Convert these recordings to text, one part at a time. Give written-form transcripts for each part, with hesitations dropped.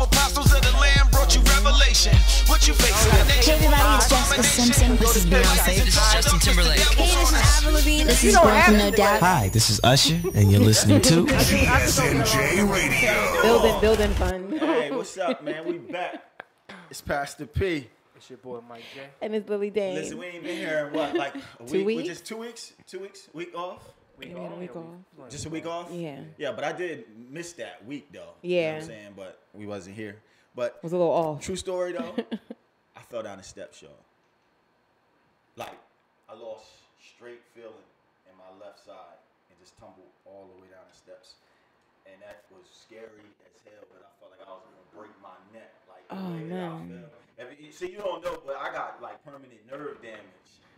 apostles of the Lamb brought you revelation. What you facing? Hey everybody, it's Jessica Simpson. This is Beyonce. This is Justin Timberlake. Hey, this is Avril Lavigne. This is Girl From No Doubt. Hi, this is Usher, and you're listening to GSNJ Radio. Building fun. Hey, what's up, man? We back. It's Pastor P. It's your boy Mike J. And it's Lily Dane. Listen, we ain't been here in what, like a 2 week? weeks? Just 2 weeks? 2 weeks? Week off? We had a week off. Just a week off? Yeah. Yeah, but I did miss that week, though. Yeah. You know what I'm saying? But we wasn't here. But It was a little off. true story, though, I fell down the steps, y'all. Like, I lost straight feeling in my left side and just tumbled all the way down the steps. And that was scary as hell, but I felt like I was going to break my neck. Like, the way that I felt. See, you don't know, but I got, like, permanent nerve damage.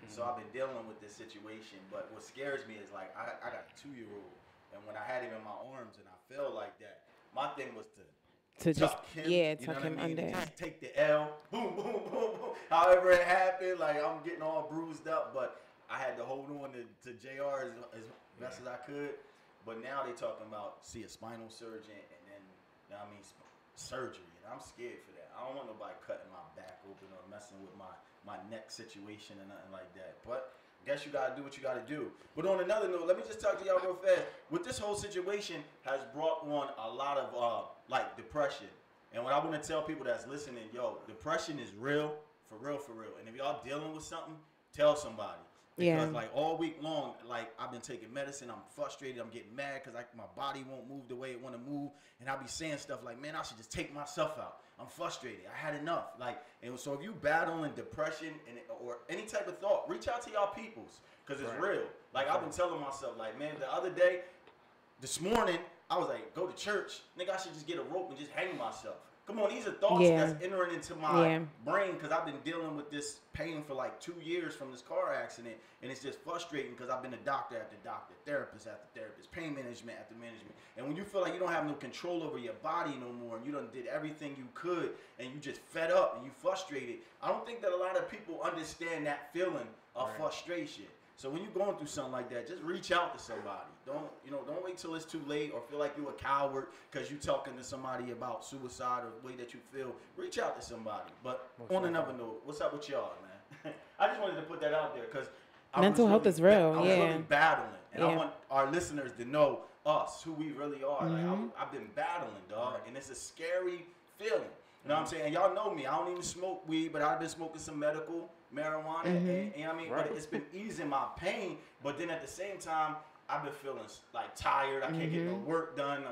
So I've been dealing with this situation. But what scares me is, like, I got a 2-year-old. And when I had him in my arms and I felt like that, my thing was to just, tuck him, tuck him under. Just take the L, boom, boom, boom, boom. However it happened, like I'm getting all bruised up, but I had to hold on to JR as best as I could. But now they talking about see a spinal surgeon and then, you know what I mean, surgery. And I'm scared for that. I don't want nobody cutting my back open or messing with my neck situation and nothing like that. But I guess you got to do what you got to do. But on another note, let me just talk to y'all real fast. With this whole situation has brought on a lot of like depression. And what I want to tell people that's listening, yo, depression is real, for real, for real. And if y'all dealing with something, tell somebody. Because like all week long, like I've been taking medicine, I'm frustrated, I'm getting mad because my body won't move the way it want to move. And I'll be saying stuff like, man, I should just take myself out. I'm frustrated. I had enough. Like, and so if you battling depression or any type of thought, reach out to y'all peoples because it's real. Like I've been telling myself, like, man, the other day, this morning, I was like, go to church. Nigga, I should just get a rope and just hang myself. Come on, these are thoughts that's entering into my brain because I've been dealing with this pain for like 2 years from this car accident, and it's just frustrating because I've been a doctor after doctor, therapist after therapist, pain management after management. And when you feel like you don't have no control over your body no more, and you done did everything you could, and you just fed up and you frustrated, I don't think that a lot of people understand that feeling of frustration. So when you're going through something like that, just reach out to somebody. Don't wait till it's too late or feel like you're a coward because you're talking to somebody about suicide or the way that you feel. Reach out to somebody. But on another note, what's up with y'all, man? I just wanted to put that out there because mental health is real. I was really battling, and I want our listeners to know us, who we really are. Like I've been battling, dog, and it's a scary feeling. You know what I'm saying? Y'all know me. I don't even smoke weed, but I've been smoking some medical marijuana, and you know what I mean? But it's been easing my pain, but then at the same time, I've been feeling like tired. I can't get no work done.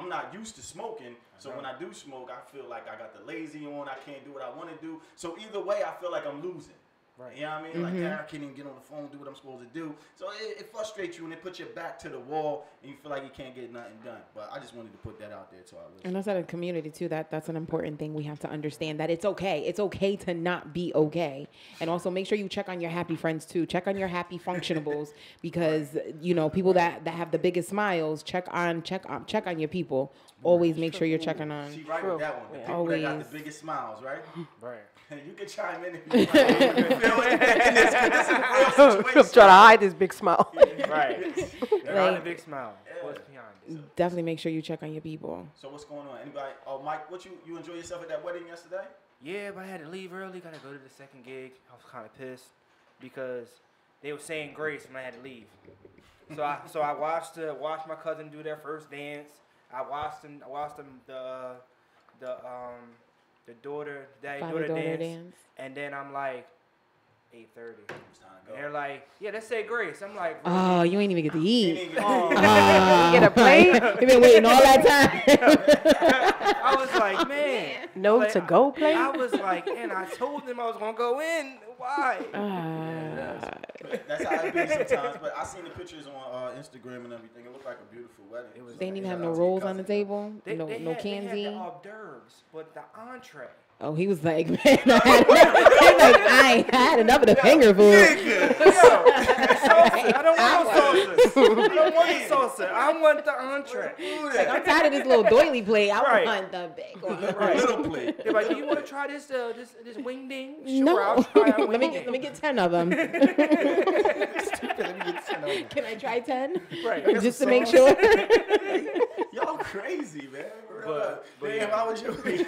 I'm not used to smoking, so when I do smoke, I feel like I got the lazy on. I can't do what I want to do. So either way, I feel like I'm losing. Right. You know what I mean? Like, I can't even get on the phone, do what I'm supposed to do. So it frustrates you and it puts your back to the wall and you feel like you can't get nothing done. But I just wanted to put that out there to our listeners. And that's at a community too. That's an important thing we have to understand, that it's okay. It's okay to not be okay. And also make sure you check on your happy friends too. Check on your happy functionables because, you know, people that have the biggest smiles, check on your people. Always make sure you're checking on. She right with that one. The people that got the biggest smiles, right? Right. You can chime in if you like. This is a real situation. I'm trying to hide this big smile. Right. Like, a big smile. What's behind it? Definitely make sure you check on your people. So what's going on? Anybody? Oh, Mike, what you enjoy yourself at that wedding yesterday? Yeah, but I had to leave early. Got to go to the second gig. I was kind of pissed because they were saying grace and I had to leave. So I watched my cousin do their first dance. I watched them the daughter dance, and then I'm like 8:30. And they're like, yeah, let's say grace. I'm like, oh, you ain't even get to eat. You get a plate? You've been waiting all that time. I was like, man, no to go plate. I was like, and I told them I was gonna go in. Why? That's how it be sometimes. But I seen the pictures on Instagram and everything. It looked like a beautiful wedding. They didn't even have no rolls on the table. No They candy. had the hors d'oeuvres, but the entree. Oh, he was like, man, I ain't had enough of the finger food. I don't want salsa. I don't want the salsa. I want the entree. Like, I'm tired of this little doily plate. I want the big one. Little plate. They're like, do you want to try this wing ding? Sure, No. I'll try a wing let me get 10 of them. Stupid. Let me get 10 of them. Can I try 10? Right. Just to make sure. Y'all crazy, man. But Damn, how was your week?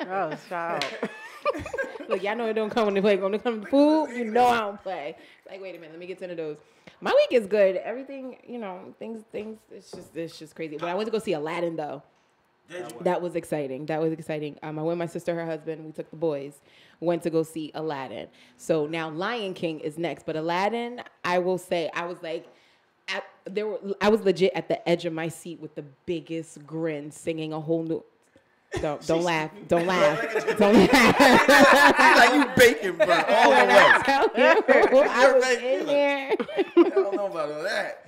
Oh, child. Look, y'all know it don't come when they play. When it comes to food, you know I don't play. Like, wait a minute, let me get to those. My week is good. Everything, things. It's just crazy. But I went to go see Aladdin though. That was exciting. I went with my sister, her husband. We took the boys. Went to go see Aladdin. So now Lion King is next, but Aladdin, I will say, I was like, I was legit at the edge of my seat with the biggest grin, singing a whole new. Don't laugh. Don't laugh. Like you bacon burn all the way. I was in there. I don't know about all that.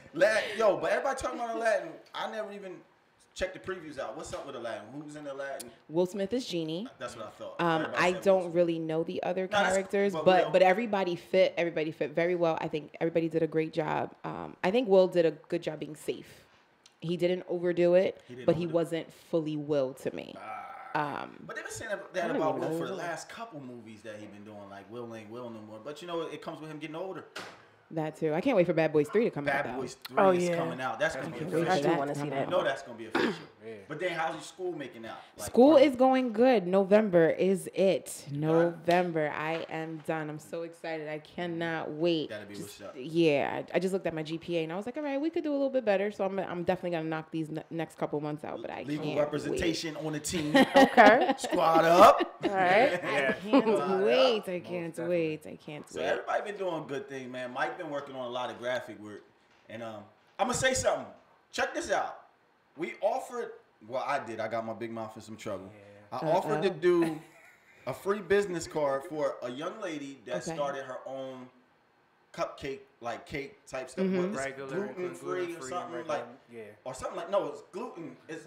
Yo, but everybody talking about Aladdin. I never even checked the previews out. What's up with Aladdin? Who's in Aladdin? Will Smith is Genie. That's what I thought. I don't really know the other characters, but everybody fit very well. I think everybody did a great job. I think Will did a good job being safe. He didn't overdo it, but he wasn't fully Will to me. But they've been saying that about Will for the last couple movies that he's been doing. Like, Will ain't Will no more. But, it comes with him getting older. That too. I can't wait for Bad Boys 3 to come out. Bad Boys 3 is coming out. That's going to be official. I do want to see that. You know that's going to be official. Yeah. But then how's your school making out? Like, school is going good. November is it. November. I am done. I'm so excited. I cannot wait. That'll be what's up. Yeah. I just looked at my GPA and I was like, all right, we could do a little bit better. So I'm definitely going to knock these next couple months out. But I Legal can't representation wait. on the team. Okay. Squad up. All right. I can't wait. I can't wait. So everybody been doing good things, man. Mike been working on a lot of graphic work. And I'm going to say something. Check this out. We offered, I did. I got my big mouth in some trouble. Yeah. I offered to do a free business card for a young lady that started her own cupcake, like cake type stuff. Mm-hmm. Gluten free or something like, or something like. No, it's gluten. It's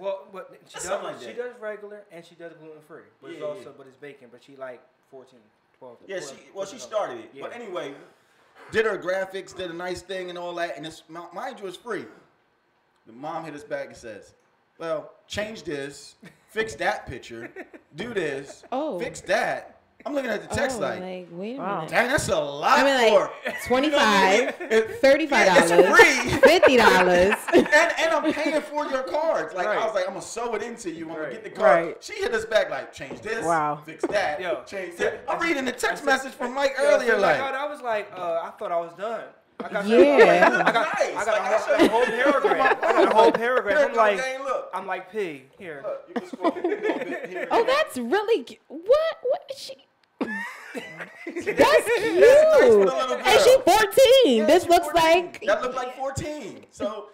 she does regular and she does gluten free, but it's bacon. But she like 14, 12. Yeah, she started it. Yeah. But anyway, did her graphics, did a nice thing and all that, and it's mind you, it's free. The mom hit us back and says, "Well, change this, fix that picture, do this, fix that." I'm looking at the text like, wait a minute. Dang, that's a lot for $25, $35, $50, and I'm paying for your cards. Like I was like, I'm gonna sew it into you. I'm gonna get the card. Right. She hit us back like, change this, fix that, change that. I'm reading the text message from Mike so earlier. Like, I was like, I thought I was done. I got a whole paragraph. I'm like, P, here. Look, you can scroll a little bit here. Oh, that's really cute. What is she? That's cute. Nice and she's 14. Yeah, this she's looks 14. like. That looked like 14. So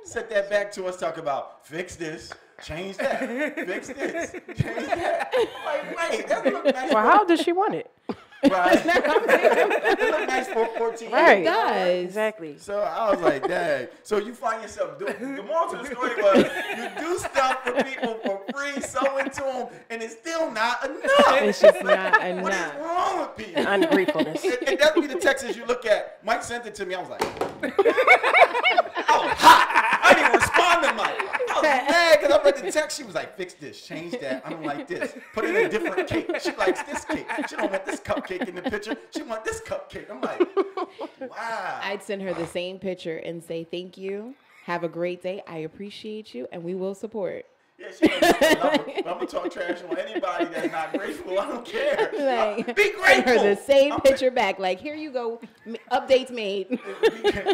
set that back to us. Talk about fix this, change that, fix this, change that. Like, wait, that look nice. Well, how old does she want it? Right. It look nice for 14. Right. It does. Exactly. So I was like, dang. So you find yourself doing. The moral to the story was you do stuff for people for free, so into them, and it's still not enough. It's just not What is enough. wrong with people? Ungratefulness. And that would be the Texas you look at. Mike sent it to me. I was like, I was hot. I didn't even respond to Mike. I was mad because I read the text. She was like, fix this, change that. I don't like this. Put in a different cake. She likes this cake. She don't want this cupcake in the picture. She want this cupcake. I'm like, wow. I'd send her the same picture and say, thank you. Have a great day. I appreciate you, and we will support. Yeah, she I'm gonna talk trash on anybody that's not grateful. I don't care. Like, be grateful. Send her the same picture back. Like, here you go. Updates made.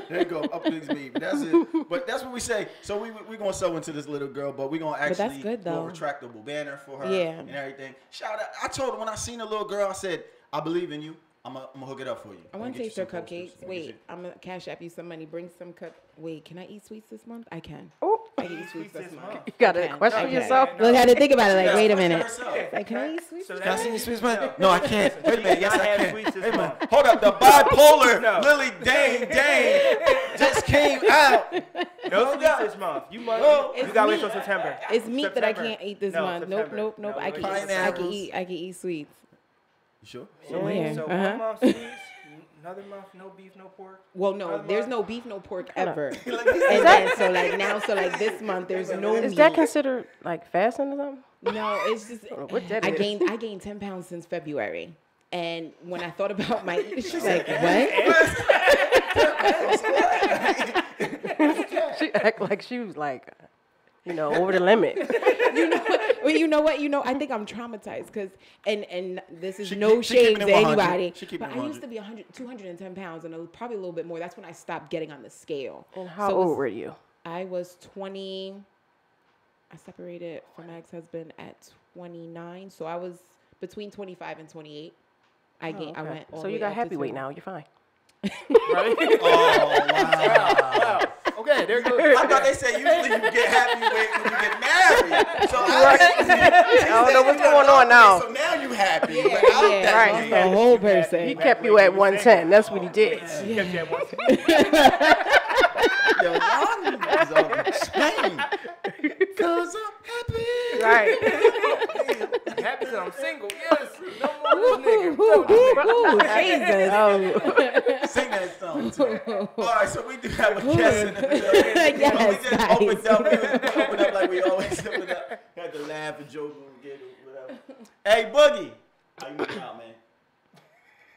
There you go. Updates made. That's it. But that's what we say. So we gonna sew into this little girl, but we gonna actually do a retractable banner for her and everything. Shout out. I told her when I seen the little girl, I said, I believe in you. I'm gonna hook it up for you. I want to taste her cupcakes. Wait, I'm gonna cash app you some money. Bring some Wait, can I eat sweets this month? I can. Oh, I can eat sweets this month. You gotta question yourself. Look, I had to think about it. Like, wait a minute. Like, can I eat sweets? Can I see any sweets, man? No, I can't. Wait a minute. Yes, I can. Wait a minute. Hold up. The bipolar Lily Dane just came out. No sweets this month. You gotta wait till September. It's meat that I can't eat this month. Nope. I can eat sweets. You sure? So one month sweets, another month no beef, no pork. Well, no, there's no beef, no pork ever. And then so this month there's no meat. Is that considered like fasting or something? No, it's just I gained 10 pounds since February. And when I thought about my she's like, what? She act like she was like, over the limit. You know what? I think I'm traumatized because, and this is She no shade keeping to it 100. anybody, She keeping but it I used 100. to be 210 pounds and probably a little bit more. That's when I stopped getting on the scale. And how old were you? I was 20. I separated from my ex-husband at 29, so I was between 25 and 28. I went all So the you way got up happy to weight 20. now. You're fine. Right? Wow. Okay, there goes. I thought they said usually you get happy weight when you get married. So I don't know what's going on now. So now you happy. Yeah, Without right. Lost the whole person. He kept you at 110. That's what he did. He kept you at one. Yo, y'all niggas off the chain. Cause I'm happy. Right. Happy that I'm single. Yes. No more this nigga. Ooh, Jesus. Sing that song too. All right, so we do have a guest in the middle. Yes, We just opened up like we always open up. Had to laugh and joke and giggle, whatever. Hey, Boogie. How you doing out, man?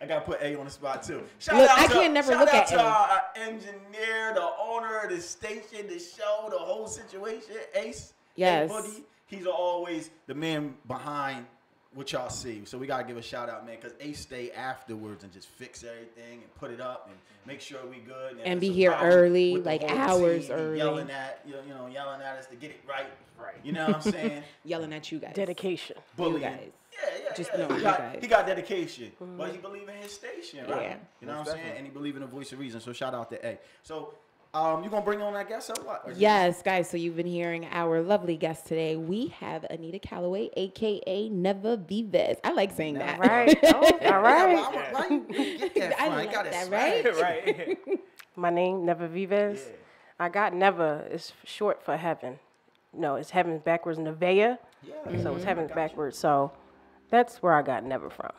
I gotta put A on the spot too. Shout Look, out I to, can't never shout look out at to A. our engineer, the owner of the station, the show, the whole situation, Ace. Yes. Hey, Boogie. He's always the man behind what y'all see. So we gotta give a shout out, man, because Ace stay afterwards and just fix everything and put it up and make sure we good. And if be it's a here problem early, with the like whole hours team, early. yelling at yelling at us to get it right. Right. You know what I'm saying? Yelling at you guys. Dedication. Bullying. You guys. Yeah. Just yeah. know he you got, guys. he got dedication, but he believe in his station, right? Yeah. You know what I'm saying? And he believe in the voice of reason. So shout out to A. So you gonna bring on that guest or what? Or Yes, guys. So you've been hearing our lovely guest today. We have Anita Calloway, aka Neva Vives. I like saying that. All right. All right. Why you get that I from? like Got that, swag. Right. My name, Neva Vives. Yeah. I got Neva. It's short for heaven. No, it's heaven backwards, Nevea. Yeah. So it's heaven backwards. So that's where I got Neva from.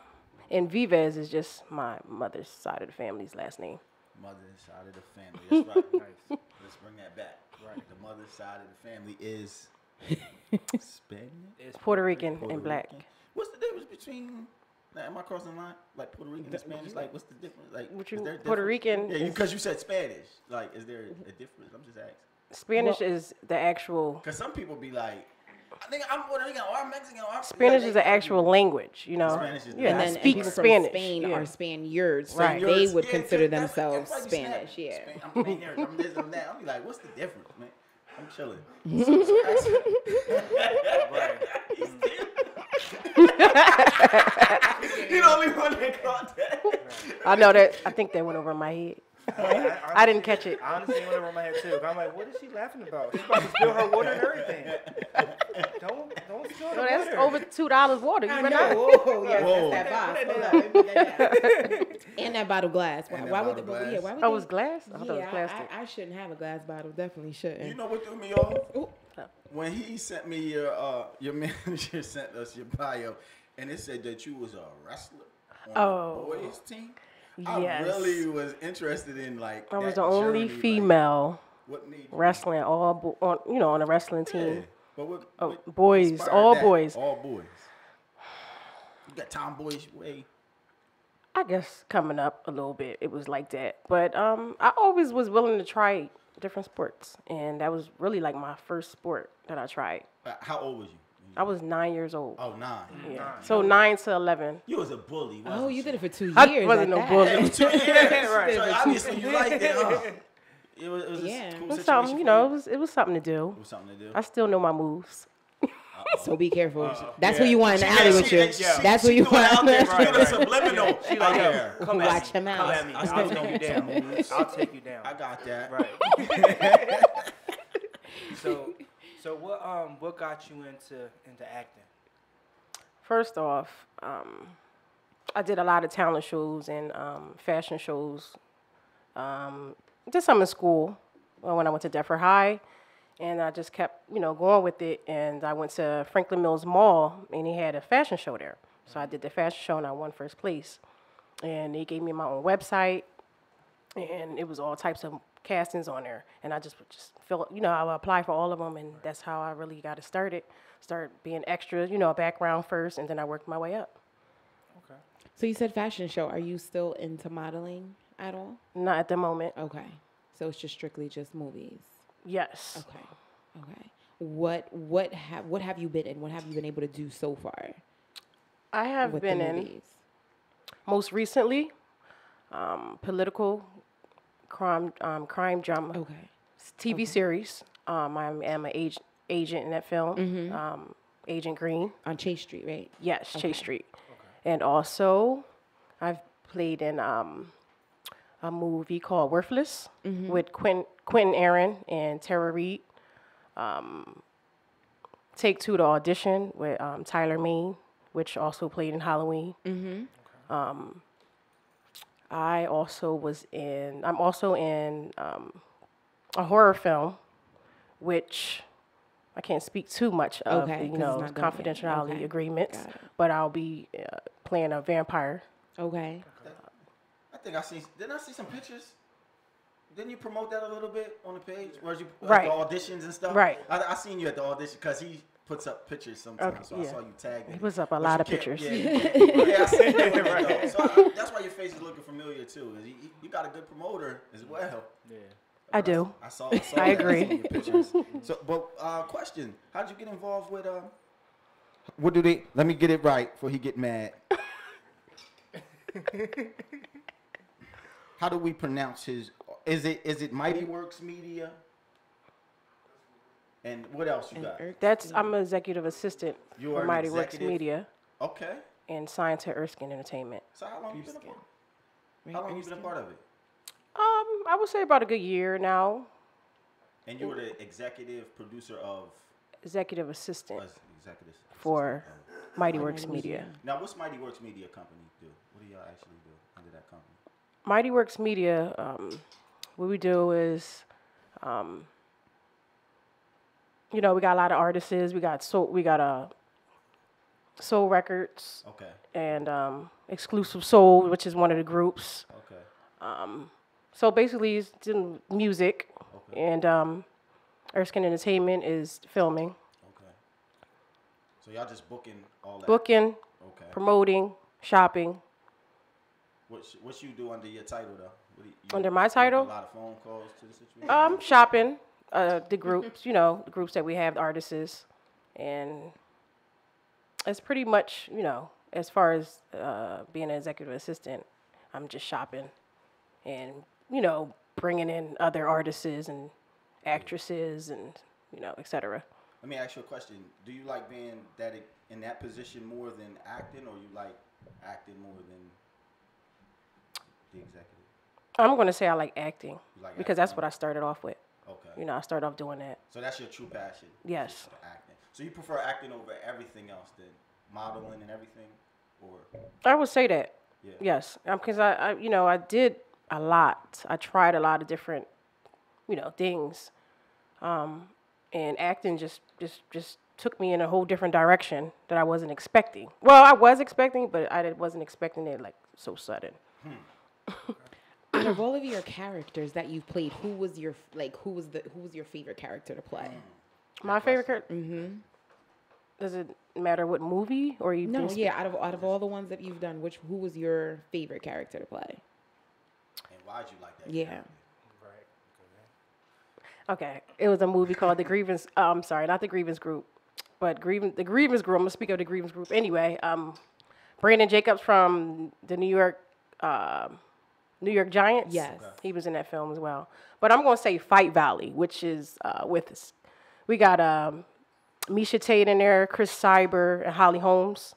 And Vives is just my mother's side of the family's last name. Mother's side of the family. That's right. Nice. Let's bring that back. Right. The mother's side of the family is Spanish. It's Puerto Rican Puerto and black. Rican. What's the difference between? Like, am I crossing the line? Like Puerto Rican and Spanish? Like, what's the difference? Like, What is you- there a Puerto difference? Rican Yeah, is- because you said Spanish. Like, is there a difference? I'm just asking. Spanish is the actual. Because some people be like, I think I'm Puerto Rican or I'm Mexican or I'm Spanish is the actual language, you know. Spanish is the Yeah, And I then speak people from Spanish. Spain yeah. are Spaniards, so Right. they would Yeah, consider that's- themselves that's why you Spanish. snap. Yeah. I'm Spaniards, I'm this, I'm that. I'll be like, what's the difference, man? I'm chilling. You the only one that caught that. I know that. I think that went over my head. I didn't catch it. I honestly went over my head too. I'm like, what is she laughing about? She's about to spill her water and everything. Don't spill the No, that's water. over $2 water. You I better not. know. Whoa, yes, Whoa. that's that box. Hold on, let me put that down. And that bottle glass. And that Why would bottle but yeah, glass. why would Oh, it they- was glass? I thought it was Yeah, plastic. I shouldn't have a glass bottle. Definitely shouldn't. You know what threw me off? Ooh. When he sent me your manager sent us your bio, and it said that you was a wrestler on the boys team. Yes. I really was interested in like. I was that the only journey, like, female what made you- wrestling on a wrestling Yeah. team. But what, Oh, what boys, inspired all that? boys. All boys. You got tomboyish way. I guess coming up a little bit, it was like that. But I always was willing to try different sports, and that was really like my first sport that I tried. How old was you? I was 9 years old. Oh, 9. Yeah. So 9 to 11. You was a bully. Wasn't Oh, you did it for 2 years. I wasn't at no that. bully. It was 2 years. Right. So obviously you liked it, huh? It was Yeah. a cool It was situation something, you for know, it was something to do. It was something to do. I still know my moves. So be careful. That's who you want in the alley with you. Yeah. That's who you She threw it out want. there. She Right, threw the right. subliminal She out like, yo, there. come at Watch me. him out. Come at me. I'll take you down. I'll take you down. I got that. Right. So what got you into acting? First off, I did a lot of talent shows and fashion shows. Did some in school when I went to Deptford High, and I just kept, going with it. And I went to Franklin Mills Mall, and he had a fashion show there. So I did the fashion show, and I won first place. And they gave me my own website, and it was all types of castings on there. And I just felt, I would apply for all of them, and that's how I really got it started. Start being extra, a background first, and then I worked my way up. Okay. So you said fashion show. Are you still into modeling at all? Not at the moment. Okay. So it's just strictly just movies. Yes. Okay. What have you been in? What have you been able to do so far? I have been in most recently political crime drama. Okay. TV series. I am an agent in that film. Agent Green On Chase Street, right? Yes, Okay. Chase Street. And also, I've played in a movie called Worthless with Quentin Aaron and Tara Reid. Take Two to Audition with Tyler Maine, which also played in Halloween. I'm also in a horror film, which I can't speak too much of, Okay, 'cause it's not done yet. confidentiality Okay, agreements, got it. but I'll be playing a vampire. Okay. I think didn't I see some pictures? Didn't you promote that a little bit on the page? Where's you Right. the auditions and stuff? Right. I seen you at the audition because he puts up pictures sometimes, Okay, so I yeah. saw you tagged. He puts up a lot of pictures. Yeah, I seen you right. So that's why your face is looking familiar too. You got a good promoter as well. Yeah. I do. I saw I that. agree. Seen your pictures. So, but question: how'd you get involved with What do they? Let me get it right before he get mad. How do we pronounce his? Is it Mighty Works Media? And what else you got? I'm an executive assistant You for are Mighty an Works executive? Media Okay. and signed to Erskine Entertainment. So how long you been a part? How long you been a part of it? I would say about a good year now. And you were the executive producer of Executive assistant executive for Mighty Works Media. Now, what's Mighty Works Media Company do? What do y'all actually do under that company? Mighty Works Media, what we do is, we got a lot of artists. We got Soul Records. Okay. And Exclusive Soul, which is one of the groups. Okay. So basically, it's doing music, and Erskine Entertainment is filming. Okay. So y'all just booking all that? Booking, Okay. promoting, shopping. What you do under your title though? What do you Under my title? make a lot of phone calls to the situation. Shopping, the groups, the groups that we have, the artists, and it's pretty much, as far as being an executive assistant, I'm just shopping and, bringing in other artists and actresses and, et cetera. Let me ask you a question. Do you like being in that position more than acting, or you like acting more than the executive? I'm going to say I like acting like because that's what I started off with. Okay. I started off doing that. So that's your true passion? Yes. Acting. So you prefer acting over everything else than modeling and everything? Or? I would say that. Yeah. Yes. Because I did a lot. I tried a lot of different, things. And acting just took me in a whole different direction that I wasn't expecting. Well, I was expecting, but I wasn't expecting it like so sudden. Out of all of your characters that you've played, who was your favorite character to play? My favorite character. Does it matter what movie or you? No, yeah. Out of all the ones that you've done, who was your favorite character to play? And why'd you like that? Yeah. Character? Okay, it was a movie called The Grievance. I'm sorry, not The Grievance Group, but the Grievance Group. I'm gonna speak of The Grievance Group anyway. Brandon Jacobs from the New York Giants. Yes, he was in that film as well. But I'm gonna say Fight Valley, which is with us. We got Misha Tate in there, Chris Cyber, and Holly Holmes.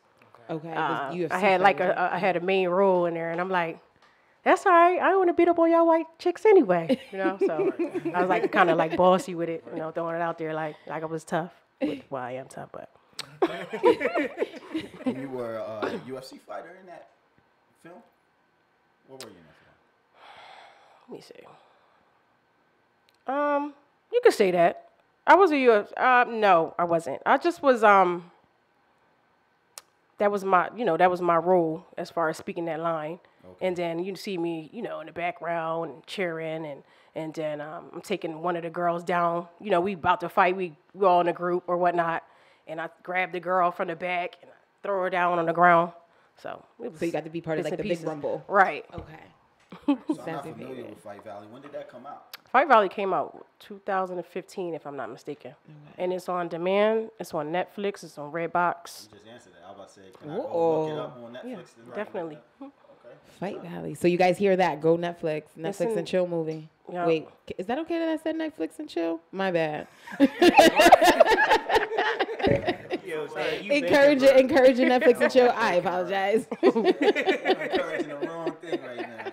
Okay. I had I had a main role in there, and I'm like, that's all right. I don't want to beat up on y'all white chicks anyway, So I was like kind of like bossy with it, throwing it out there like I was tough. Well, I am tough, but. And you were a UFC fighter in that film? What were you in that film? Let me see. You could say that. I was a UFC. No, I wasn't. I just was. That was my role as far as speaking that line. Okay. And then you see me, in the background and cheering, and then I'm taking one of the girls down. We about to fight. We all in a group or whatnot, and I grab the girl from the back and I throw her down on the ground. So you got to be part of like the big rumble, right? Okay. So I'm That's not your familiar favorite. with Fight Valley. When did that come out? Fight Valley came out 2015, if I'm not mistaken. And it's on demand. It's on Netflix. It's on Redbox. You just answered that. I was about to say, can I go look it up on Netflix? Yeah, and definitely. Okay. Fight Valley. So you guys hear that? Go Netflix. Netflix Listen- and chill movie. Yeah. Wait, is that okay that I said Netflix and chill? My bad. Yo, man, you encouraging Netflix and chill. I apologize. I'm encouraging the wrong thing right now.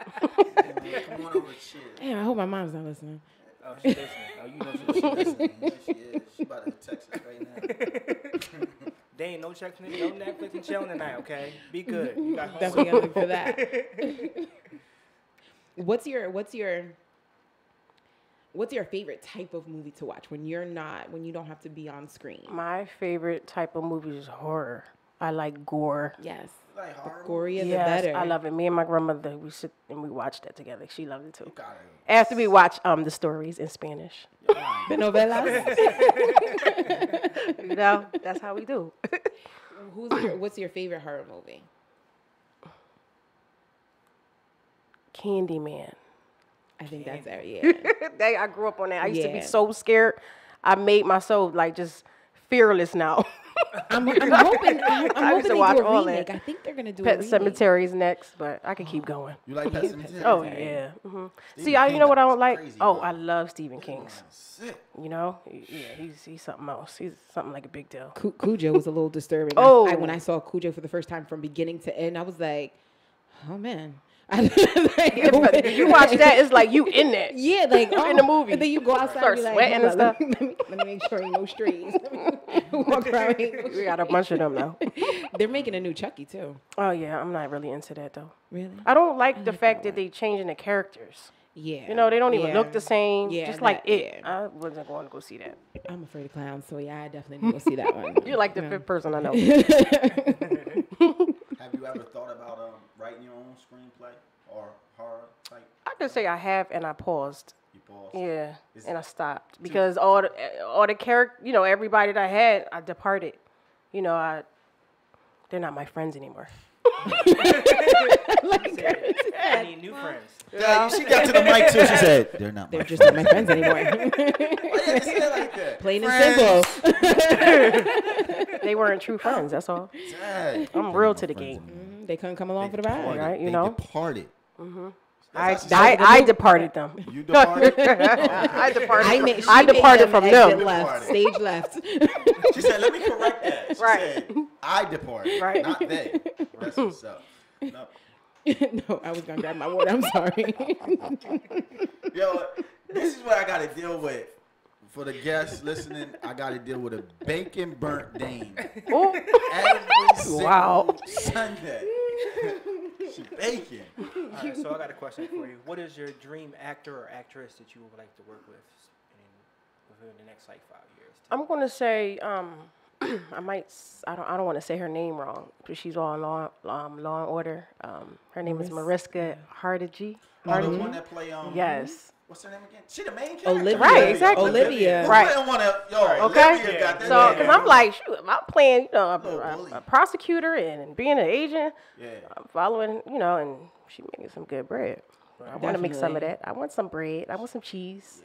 Come on over, chill. Damn, I hope my mom's not listening. Oh, she's listening. Oh, you know she's listening. Listen, yeah, she is. She about to text us right now. There ain't no Netflix and chilling tonight, okay? Be good. You got Definitely gotta look for that. What's your favorite type of movie to watch when you don't have to be on screen? My favorite type of movie is horror. I like gore. Yes. Like horror. Gorier the Yes, better. I love it. Me and my grandmother, we sit and we watch that together. She loved it too. Got it. After we watch the stories in Spanish. The novelas. You know, that's how we do. What's your favorite horror movie? Candyman. I think that's I grew up on that. I used to be Yeah. so scared. I made myself like just fearless now. I'm hoping they do watch a all remake. that. I think they're gonna do a Pet remake. Cemetery's next, but I could keep going. You like Pet Cemetery? Oh yeah. Stephen See, you know what I King don't like? crazy, Oh, bro. I love Stephen King's. Sick. You know, yeah, he's something else. He's something like a big deal. Cujo was a little disturbing. Oh. When I saw Cujo for the first time from beginning to end, I was like, oh man. You watch that, it's like you in that. Yeah, like in the movie. And then you go outside Start and be like, sweating and "Hold on, stuff." let me make sure ain't no strays. Walk around. Ain't no We got a bunch of them now. They're making a new Chucky too. Oh yeah, I'm not really into that though. Really? I don't like the fact that they changing the characters. Yeah. You know, they don't even Yeah. look the same. Yeah, just like that- it. yeah. I wasn't going to go see that. I'm afraid of clowns, so yeah, I definitely need to go see that one. You're like the Yeah. fifth person I know. Have you ever thought about writing your own screenplay or horror type? I could say I have, and I paused. You pause. Yeah, Is- and I stopped because all the character, you know, everybody that I had, I departed. You know, they're not my friends anymore. I need new friends. Yeah, she got to the mic too. She said, "They're not. They're my just not my friends anymore. Why you have to say it like that? Plain and simple. They weren't true friends. That's all. Dang. I'm real to the game. They couldn't come along for the ride. Right, you They know. departed. I departed them. You departed. I departed. I I departed from them. Exit left, stage left. She said, "Let me correct that." She Right. said, "I departed, Right. not they." That's what's up. No. No, I was gonna grab my water. I'm sorry. Yo, this is what I got to deal with. For the guests listening, I got to deal with a bacon burnt dame Ooh. every single Wow. Sunday. She baking. All right, so I got a question for you. What is your dream actor or actress that you would like to work with within the next like 5 years? I'm gonna say I don't want to say her name wrong, but she's on Law and Order. Her name is Mariska Hargitay. Oh, the one that play Yes. What's her name again? She the main character. Olivia. Right, exactly. Olivia. Right. Who want to? Yo, Okay. Olivia got that. So, name. because I'm like, shoot, I'm playing, you know, Little bully. a prosecutor and being an agent. Yeah. I'm following, you know, and she making some good bread. I want to make some of Definitely. that. I want some bread. I want some cheese.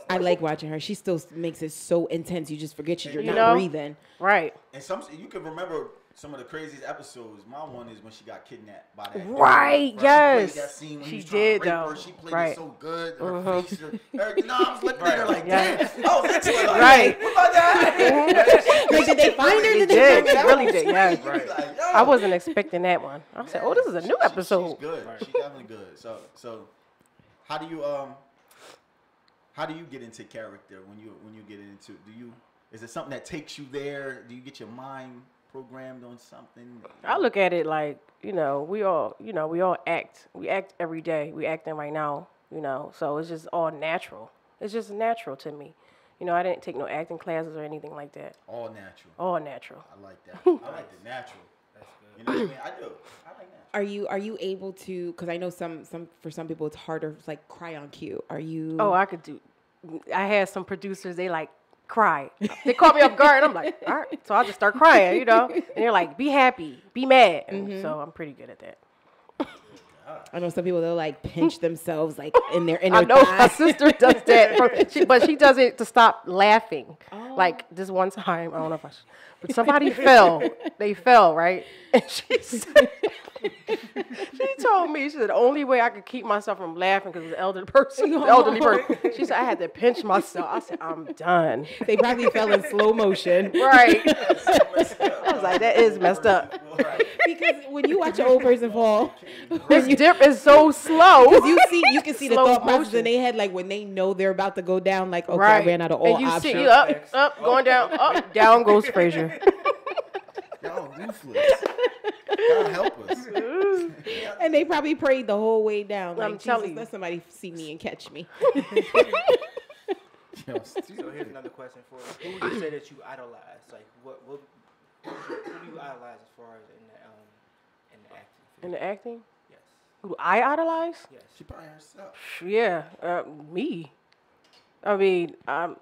I like watching her. She still makes it so intense. You just forget you're You not know? breathing. Right. And you can remember some of the craziest episodes. My one is when she got kidnapped by that. dude. Right, Bro, yes. She played that scene when She he was trying to did, rape though. her. She played Right. it so good. Her face, everything. No, I was looking at her like, Yes. damn. I was into it. Like, Right. What about that? Like, did they find her? Did they did. find her? They really did, yeah. You be like, yo. I wasn't expecting that one. I said, oh, this is a new episode. She's good. She's definitely good. So, how do you get into character when you get into? Is it something that takes you there? Do you get your mind programmed on something? I look at it like, we all act. We act every day. We acting right now, so it's just all natural. It's just natural to me. I didn't take no acting classes or anything like that. All natural. All natural. I like that. I like the natural. That's good. You know what I mean? I do. I like natural. Are you able to? Because I know for some people it's harder. Like cry on cue. Are you? Oh, I could do. I had some producers. They like cry. They caught me off guard, and I'm like, all right. So I just start crying, And they're like, be happy, be mad. And so I'm pretty good at that. I know some people, they'll like pinch themselves like in their inner I know thigh. my sister does that, but she does it to stop laughing. Like this one time, I don't know if but somebody fell. They fell, right? And she said, she told me, she said, the only way I could keep myself from laughing because it was an elderly person. She said, I had to pinch myself. I said, I'm done. They probably fell in slow motion. Right. I was like, that is messed up. Because when you watch an old person fall, This dip is so slow. you can see the Slow thought process motion. in their head, like when they know they're about to go down, like, okay, Right. I ran out of all and you options. see up, going down, up, down goes Frazier. Y'all ruthless. God help us. And they probably prayed the whole way down. Like, I'm telling you. let somebody see me and catch me. Yo, So here's another question for you. Who would you say that you idolize? Like, who do you idolize as far as in the acting field? In the acting? Yes. Who do I idolize? Yes. she probably herself. Yeah, me. I mean, I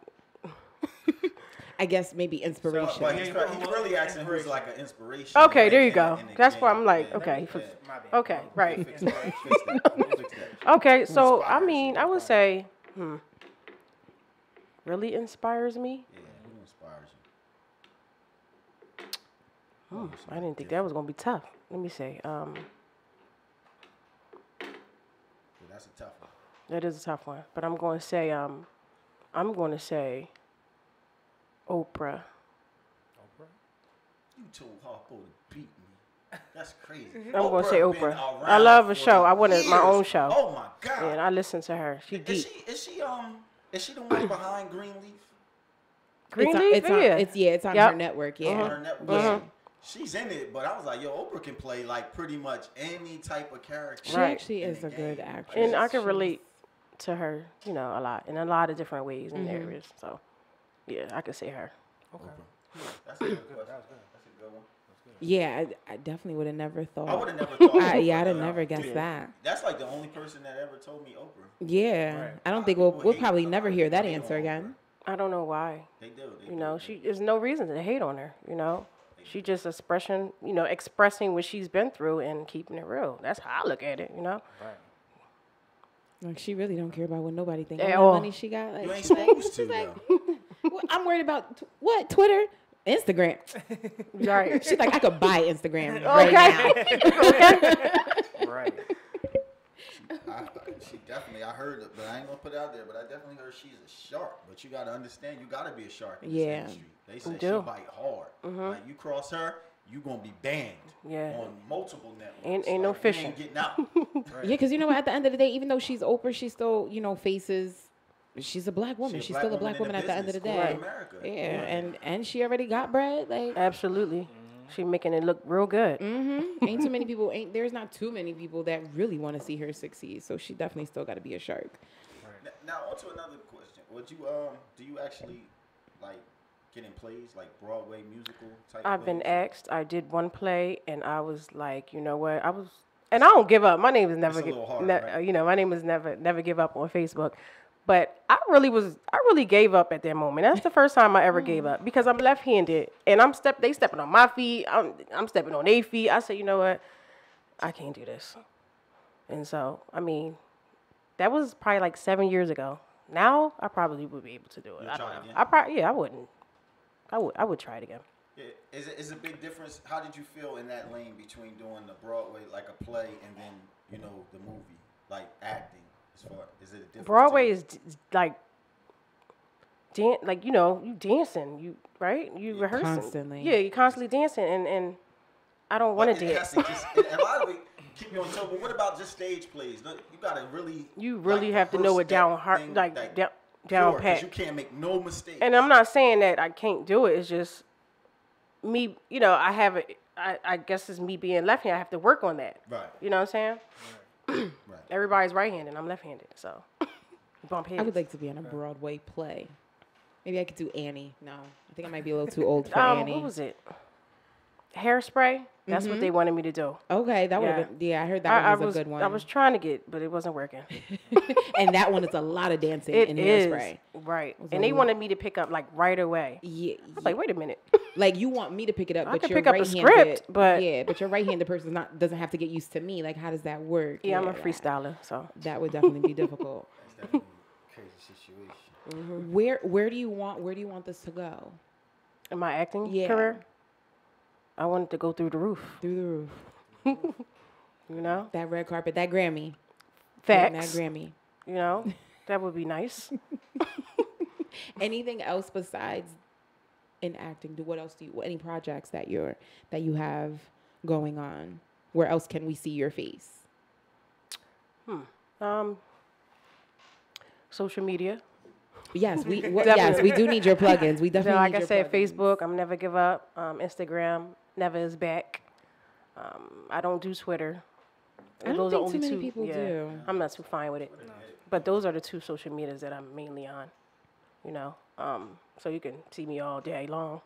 guess maybe inspiration. But he's really asking who's like an inspiration. okay, there you in go. the That's game. why I'm like, Yeah. okay. Yeah. My bad. Okay, right. Fix that. Fix that. Fix that. Okay, so I inspires mean, you? I would say, really inspires me. Yeah, who inspires you? I didn't think that was gonna be tough. Let me say, Yeah, that's a tough one. that is a tough one, but I'm going to say, Oprah. You told Harpo to beat me. That's crazy. I'm going to say been Oprah. around I love a for show. I wanted my years. own show. Oh my God. And I listen to her. She deep. Is she the one behind Greenleaf? Greenleaf, It's on Yep. her network, On yeah. her network. She's in it, but I was like, yo, Oprah can play like pretty much any type of character. She Right. actually in is the a good game. actress. And I can She's- relate to her, a lot, in a lot of different ways and areas. So, yeah, I could say her. Okay. That's a good question. That's a good one. Yeah, I definitely would have never thought. I would have never thought. I'd Oprah, have though. never guessed that. That's like the only person that ever told me Oprah. Yeah, Right. I don't think People we'll hate- probably a never lot of hear people that hate answer on again. I don't know why. They do. There's no reason to hate on her, She just expressing what she's been through and keeping it real. That's how I look at it, Right. Like, she really don't care about what nobody thinks. At All all. the money she got. Like, You ain't she's like- supposed to, she's like, though. "Well, I'm worried about what? Twitter? Instagram. Right. She's like, I could buy Instagram right now. Right. She definitely, I heard it, but I ain't gonna put it out there. But I definitely heard she's a shark. But you gotta understand, you gotta be a shark in this Yeah. industry. They say You she do. bite hard. Like you cross her, you gonna be banned. Yeah. On multiple networks. Ain't no Like, you fishing. ain't getting out. Yeah, because what? At the end of the day, even though she's Oprah, she still, faces. She's a black woman. She's still a black woman at the end of the day. America. Yeah, and she already got bread. Like, Absolutely. She making it look real good. ain't too many people. There's not too many people that really want to see her succeed. So she definitely still got to be a shark. Now on to another question. Would you do you actually like get in plays like Broadway musical type? I've been plays? asked. I did one play, and I was like, you know what? And I don't give up. My name is never, It's a little hard, right? my name is never give up on Facebook. But I really gave up at that moment. That's the first time I ever gave up because I'm left-handed, and they stepping on my feet. I'm stepping on their feet. I said, you know what? I can't do this. And so, I mean, that was probably like 7 years ago. Now I probably would be able to do it. You'll I don't try know. again? I wouldn't. I would try it again. Yeah. Is a big difference? How did you feel in that lane between doing the Broadway like a play and then the movie like acting? As far is it a difference? Broadway to you? is like you dancing, you rehearsing Constantly. Yeah, you constantly dancing, and I don't want But to it has dance. to just, and a lot of it keep you on top. But what about just stage plays? Look, you gotta really. You really like, have to know rehearse it down that hard, thing, like that down pure, 'cause pat. You can't make no mistakes. And I'm not saying that I can't do it. It's just me. I guess it's me being left-handed. I have to work on that. Right. You know what I'm saying? Right. Everybody's right-handed. I'm left-handed, so bump heads. I would like to be in a Broadway play. Maybe I could do Annie. No, I think I might be a little too old for What Annie. was it? Hairspray. That's what they wanted me to do. Okay, that would have been. Yeah, I heard that one was a good one. I was trying to get, but it wasn't working. And that one is a lot of dancing in Hairspray. Right. And they wanted me to pick up like right away. Yeah. I was like, wait a minute. Like you want me to pick it up, I but could your pick up a right-handed, script, but but your right-handed person doesn't have to get used to me. Like, how does that work? Yeah, I'm a freestyler, so that would definitely be difficult. That's definitely a crazy situation. Where do you want this to go? In my acting career, I wanted to go through the roof. Through the roof. You know? That red carpet, that Grammy. Facts. That Grammy. You know? That would be nice. Anything else besides in acting? What else any projects that you have going on? Where else can we see your face? Social media. Yes, we do need your plugins. We definitely like need I said, plugins. Facebook, I'm Never Give Up. Instagram, Never Is Back. I don't do Twitter. I don't think too many people do. I'm not too fine with it. But those are the two social medias that I'm mainly on. You know, so you can see me all day long.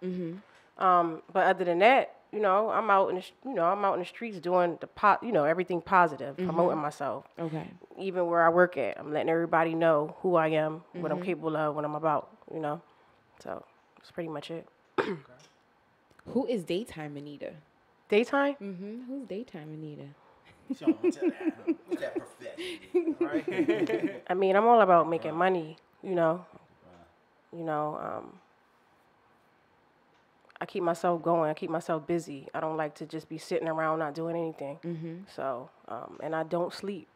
But other than that, you know, I'm out in the streets doing everything positive, promoting myself. Okay. Even where I work at, I'm letting everybody know who I am, what I'm capable of, what I'm about. You know, so that's pretty much it. Who is Daytime Anita? Daytime? Who's Daytime Anita? Who's that profession? Right? I mean, I'm all about making money. You know. I keep myself going. I keep myself busy. I don't like to just be sitting around not doing anything. So, and I don't sleep.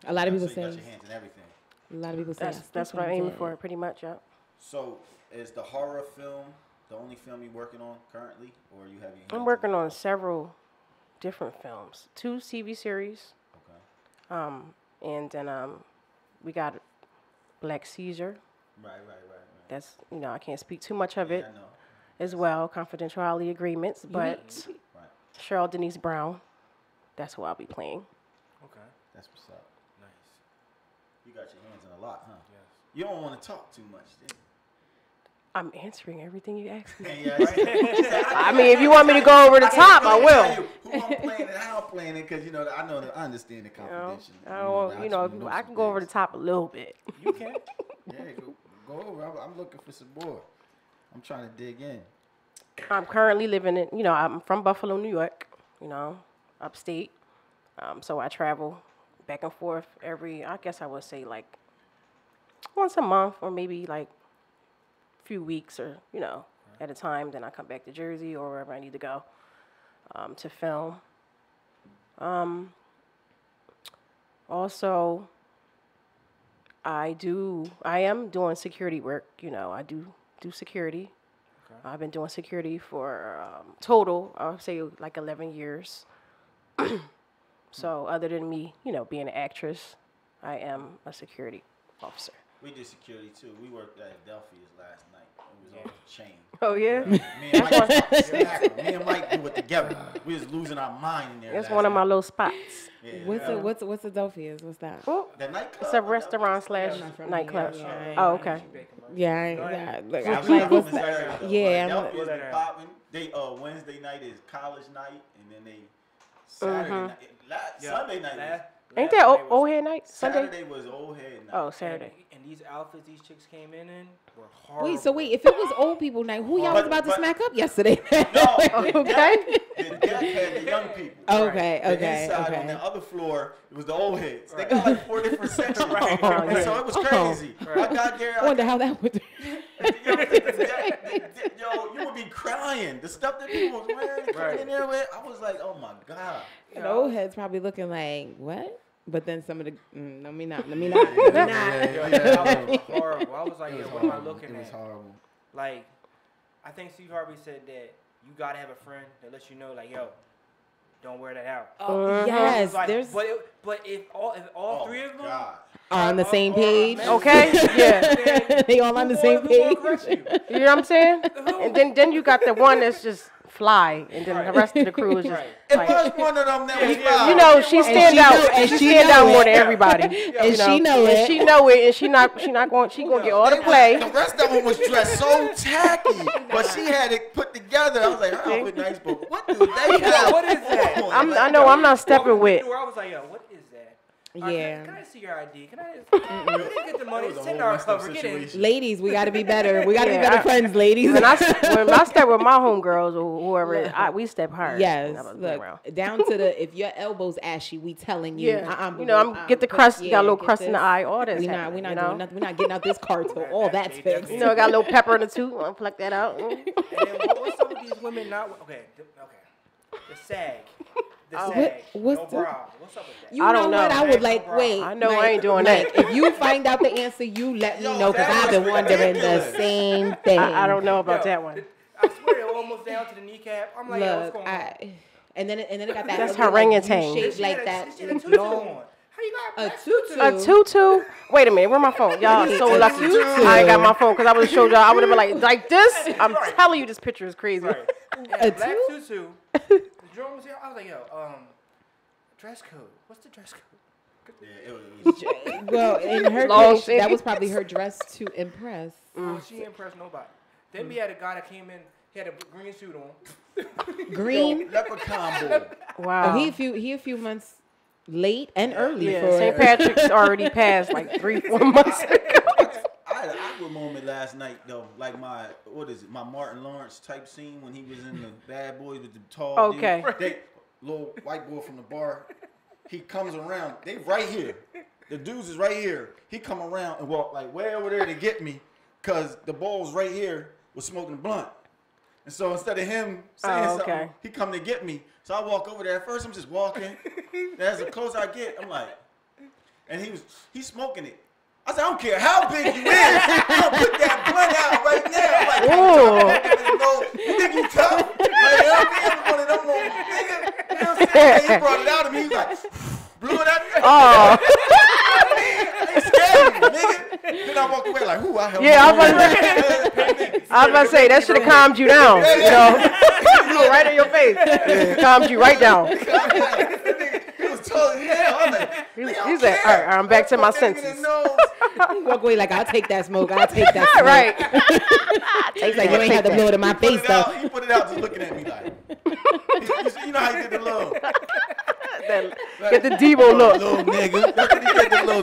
A lot of people so say. You got your hands in everything. A lot of people say. That's what I'm aiming for, pretty much. Yeah. So, is the horror film the only film you're working on currently, or you have your hands I'm working on several different films, 2 TV series. Okay. And then we got Black Caesar. Right. That's, I can't speak too much of it I know. as well, confidentiality agreements, but Right. Cheryl Denise Brown, that's who I'll be playing. Okay. That's what's up. Nice. You got your hands in a lot, huh? Yes. You don't want to talk too much, then. I'm answering everything you asked me. Yeah, I mean, if you want me to go over the top, I will. Who I'm playing and how I'm playing it, because I understand the confidential. I can go over the top a little bit. You can. Yeah, go over. I'm looking for some more. I'm trying to dig in. I'm currently living in, I'm from Buffalo, New York, upstate. So I travel back and forth I guess I would say like once a month or maybe like few weeks or, at a time. Then I come back to Jersey or wherever I need to go to film. Also, I am doing security work. I do security. Okay. I've been doing security for total, I'll say like 11 years. So other than me, being an actress, I am a security officer. We did security too. We worked at Adelphia's last night. It was on a chain. Oh yeah. Me and Mike do it together. We was losing our mind in there. That's one of my little spots. Yeah. What's Adelphia's? What's that? Well, the nightclub. it's a restaurant / nightclub. Oh, okay. Yeah. Look, I'm I'm like, what's from this that? area, though. Yeah. Adelphia's been popping. They Wednesday night is college night, and then they Saturday night. Sunday night. Ain't that old head night? Saturday was old head night. Oh, Saturday. And these outfits these chicks came in were horrible. Wait, if it was old people night, who y'all was about to smack up yesterday? No, Okay. The deck had the young people. Okay. The inside on the other floor, it was the old heads. They got like 4 different sections. And so it was crazy. I got there. I wonder how that would. Yo, you would be crying. The stuff that people was wearing, coming in there with, I was like, oh my God. The old heads probably looking like, what? But then some of the, let me not. That was horrible. I was like, what am I looking at? It was horrible. Like, I think Steve Harvey said that you gotta have a friend that lets you know, like, yo, don't wear that out. Yes, Like, there's. but if all 3 of them God. Are on the same page. Okay. Yeah. They all on the same page. You know what I'm saying? And then you got the one that's just fly, and then the rest of the crew is just It like, was one of them that was you know, she stand out, and she stand out more than everybody, And she know it. and she know it, and she gonna get all the play. The rest of them was dressed so tacky, but she had it put together. I was like, her outfit nice, but what do they have? What is that? I know I'm not stepping with. I was like, yo, what is that? Yeah. Can I see your ID? Can I just get the money? It was a Send whole our messed up cover. Get in. situation. Ladies, we got to be better. We got to be Yeah, better friends, ladies. When I step with my homegirls or whoever, we step hard. Yes, Never look, around. down to the, if your elbow's ashy, we telling you. Yeah, you know, I'm get the crust, got a little crust in the eye, all this. We're not doing nothing. We're not getting out this car till all that's fixed. You know, I got a little pepper in the tooth. I'll pluck that out. And then what's up with these women not? Okay. The sag. The sag. what's no the- bra. What's up with that? You I know don't what? know. I would like, wait. I know I ain't doing that. If you find out the answer, you let me know, because I've been wondering the same thing. I don't know about that one. I swear they're almost down to the kneecap. I'm like, yo, what's Look, going on? and then it got that. That's ugly, like, orangutan. U-shaped like that. She had a tutu long- on. How you got A black tutu. A tutu. Wait a minute, where my phone? Y'all are so lucky. I ain't got my phone because I would have showed y'all. I would have been like this. I'm telling you, this picture is crazy. Right. A Black tutu? tutu. The drum was here. I was like, yo, dress code. What's the dress code? Yeah, it was. Well, in her Long case, that thing. was probably her dress to impress. Oh, she ain't impressed nobody. Then we had a guy that came in. He had a green suit on. Green. Leprechaun boy. Wow. Oh, he a few months late and early yeah, for St. Patrick's already passed like 3-4 months ago. I had an awkward moment last night though, like my Martin Lawrence type scene when he was in the Bad Boys with the tall Okay. dude. They little white boy from the bar. He comes around. They right here. The dudes is right here. He come around and walk like way over there to get me, cause the balls right here was smoking a blunt. And so instead of him saying something, he come to get me. So I walk over there. At first I'm just walking. And as the closer I get, I'm like, and he's smoking it. I said, I don't care how big you is. I'm gonna put that blunt out right now. I'm like, you think you tough? Like, I'm one of them little nigga. You know what I'm saying? He brought it out of me. He's like, blew it out. Oh. He scared me, nigga. Then I walked away like, who I helped. Yeah, I was about to say, that should have calmed you down. You know, blew right in your face. Calmed you right down. He was tall as hell. I'm like, He's like, all right, I'm back to my senses. walk away like, I'll take that smoke. I'll take that smoke. Right. He's like, you ain't have to blow it in my face though. He put it out just looking at me like. You know how he did the little. Get the Debo look. Little nigga. That's what he did, the little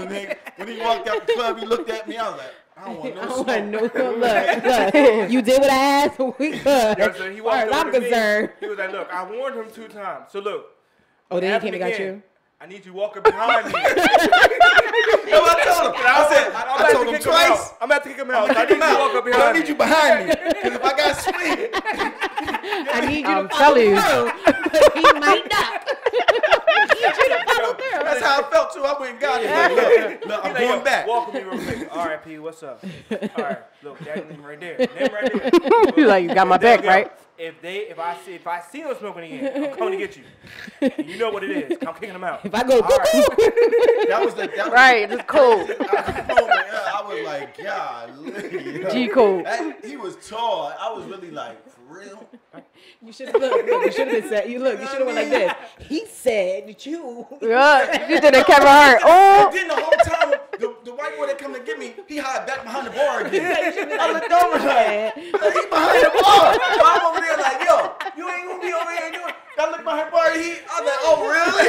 nigga. When he walked out the club, he looked at me. I was like, I don't want no smoke. Look, you did what I asked. We good. Yeah, so he As walked far as I'm over to me. concerned. He was like, look, I warned him 2 times. So look. Oh, then he happened came and got again. you? I need you walking behind me. That's what I told him. I told him twice. I'm about to kick him out. I'm I gonna need kick him you to walk out. up But I behind need me. you behind me. Because if I got swing, I need you I'm to follow telling you. through. He might not. I need you to follow through. that's how I felt too. I went and got it. Look, I'm He's like, going yo, back. Walk with me real quick. All right, P, what's up? All right, look, that name right there. Name right there. You like, you got my back, Yo, right? If I see him smoking again, I'm coming to get you. You know what it is. I'm kicking him out. If I go, All right. That was Right, it's cool. I was like, golly. G code. He was tall. I was really like, for real? you should have you should have been said. You should have went like this. He said that you. Yeah, you did a Kevin Hart. And Oh, then the whole time, the white boy that come to get me, he hid back behind the bar again. I looked over like, he behind the bar. I'm over there like, yo, you ain't gonna be over here doing. I look behind the bar. I was like, oh really?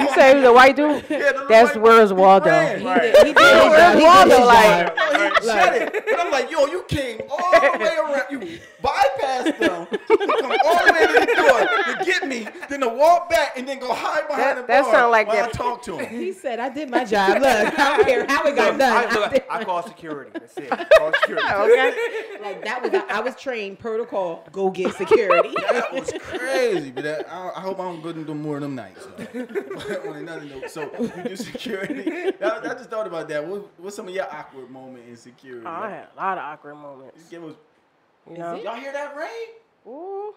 you say he was a white dude? Yeah, the That's white where's Waldo. ran. He did his job. He did Waldo, his like- job. He shut it. But I'm like, yo, you came all the way around. You bypassed them. You come all the way to the door to get me, then to walk back and then go hide behind the That bar sound like while that- I talk to him. He said, I did my job. Look, I don't care how it got done. I call security. That's it. Call security. Okay. Like that was, I was trained protocol. Go get security. That was crazy, but I hope I don't go to do more of them nights. But on another note, so you do security. I just thought about that. What's some of your awkward moment in security? Oh, I had a lot of awkward moments. Give us, You know? y'all hear that rain? Ooh.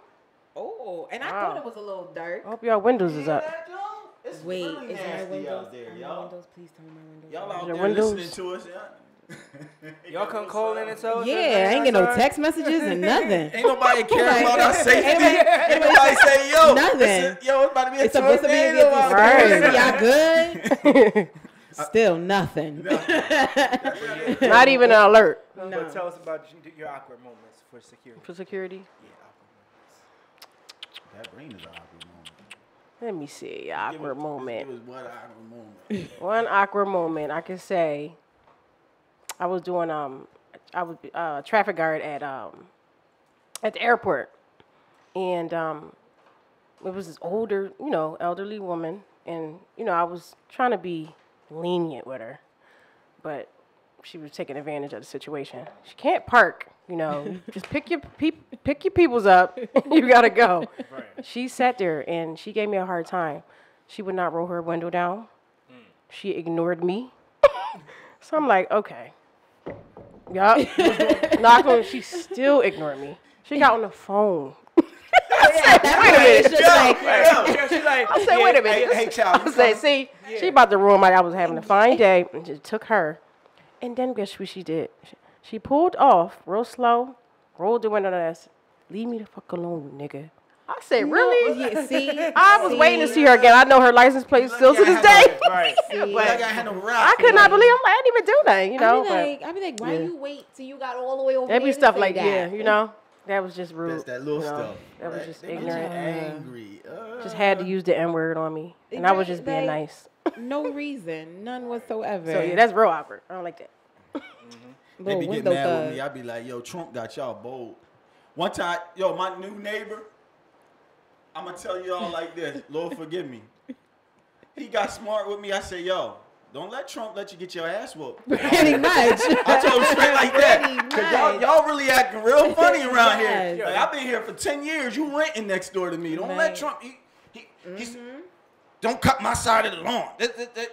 Oh, and I Wow. thought it was a little dark. I hope y'all windows is up. That, Joe? It's Wait, really is my nasty windows? out there, my y'all. windows? Please tell me my windows. Y'all are out Your there windows? listening to us, yeah? Y'all come call in and tell us. Yeah, I ain't get no text messages and nothing. Ain't nobody care about our safety. Ain't nobody say, yo, nothing. Yo, it's about to be a It's supposed to be a tornado. Y'all good? Still nothing. Not even an alert. No. But tell us about your awkward moments for security. For security? Yeah, awkward moments. That brain is an awkward moment. Let me see. Awkward moment. It was one awkward moment. One awkward moment, I can say. I was doing I was a traffic guard at the airport, and it was this older, elderly woman, and I was trying to be lenient with her, but she was taking advantage of the situation. She can't park, just pick your peoples up. You gotta go. Right. She sat there and she gave me a hard time. She would not roll her window down. She ignored me. So I'm like, okay. Yup. Knocked on. She still ignored me. She got on the phone. I said, wait a minute. Hey, child. I said, see, she about to ruin I was having a fine day, and just took her. And then guess what she did? She pulled off real slow, rolled the window and asked, leave me the fuck alone, nigga. I said, really? Yeah, see, I was waiting to see her again. I know her license plate still to this day. Right. I could not believe. I'm like, I didn't even do that, I'd be like, why you wait till you got all the way over there? There'd be stuff like that, That was just rude. That's that little stuff. That was just They ignorant. Angry. Just had to use the N-word on me. And I was just being nice. No reason. None whatsoever. So, yeah, that's real awkward. I don't like that. They be getting mad with me. I be like, yo, Trump got y'all bold. One time, my new neighbor, I'm going to tell y'all like this. Lord forgive me. He got smart with me. I said, yo, don't let Trump let you get your ass whooped. Pretty much. I told him straight like that. Because y'all really acting real funny around here. Like, I've been here for 10 years. You renting next door to me. Don't let Trump. He's don't cut my side of the lawn.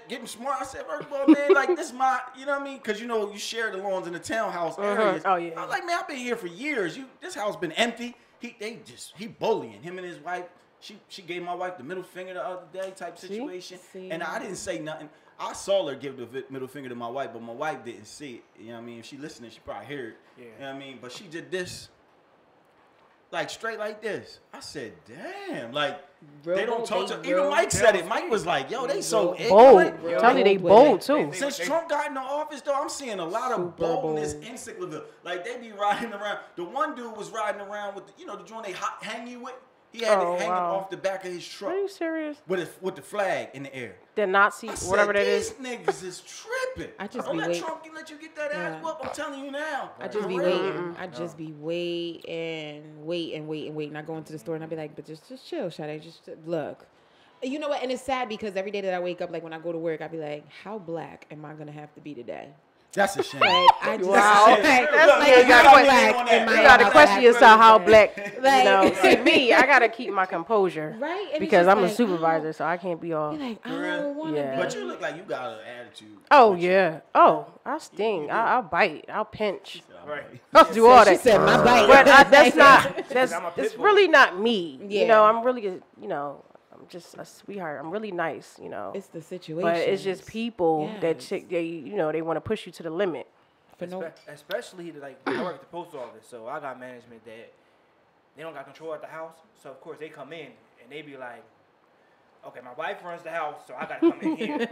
Getting smart. I said, first of all, man, like, this my, you know what I mean? Because, you share the lawns in the townhouse areas. Oh, yeah. I'm like, man, I've been here for years. This house been empty. He bullying him and his wife. She gave my wife the middle finger the other day type situation. See? And I didn't say nothing. I saw her give the middle finger to my wife, but my wife didn't see it. You know what I mean? If she listening, she probably heard it. Yeah. You know what I mean? But she did this, like, straight like this. I said, damn. Like, they don't talk to... Even Mike said it. Mike was like, yo, they so ignorant. Bold. Tell me they bold, too. Since Trump got in the office, though, I'm seeing a lot of boldness in Cyclaville. Like, they be riding around. The one dude was riding around with, the joint they hang you with. He had it hanging off the back of his truck. Are you serious? With the flag in the air. The Nazi, whatever that is. These niggas is tripping. Don't let Trump let you get that ass whoop. I'm telling you now. I just be waiting. I just be waiting. I go into the store and I be like, but just chill, Sade. Just look. You know what? And it's sad because every day that I wake up, like when I go to work, I be like, how black am I gonna have to be today? That's a shame. Like, I just, you gotta question yourself how black. See me, I gotta keep my composure, right? And because I'm a supervisor, so I can't be all. Like, I don't want to. But you look like you got an attitude. Oh yeah. Oh, I sting. I'll bite. I'll pinch. Right. I'll do all that. She said my bite. But that's not. It's really not me. Yeah. I'm really. I'm just a sweetheart. I'm really nice, It's the situation. But it's just people that they want to push you to the limit. Especially like I work at the post office, so I got management that they don't got control at the house. So of course they come in and they be like, okay, my wife runs the house, so I gotta come in here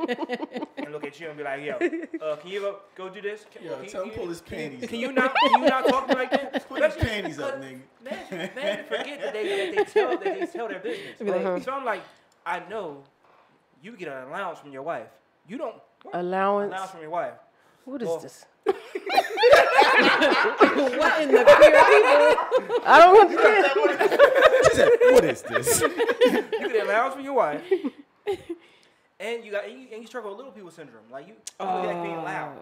and look at you and be like, yo, can you go do this? Tell him pull his panties up. Can you not talk to me like that? Put his panties up, nigga. Man, forget that they tell their business. So I'm like, I know you get an allowance from your wife. You don't allowance from your wife. What is this? What in the queer people? I don't understand. She said, what is this? You get an allowance from your wife. And you struggle with little people syndrome. Like you like being loud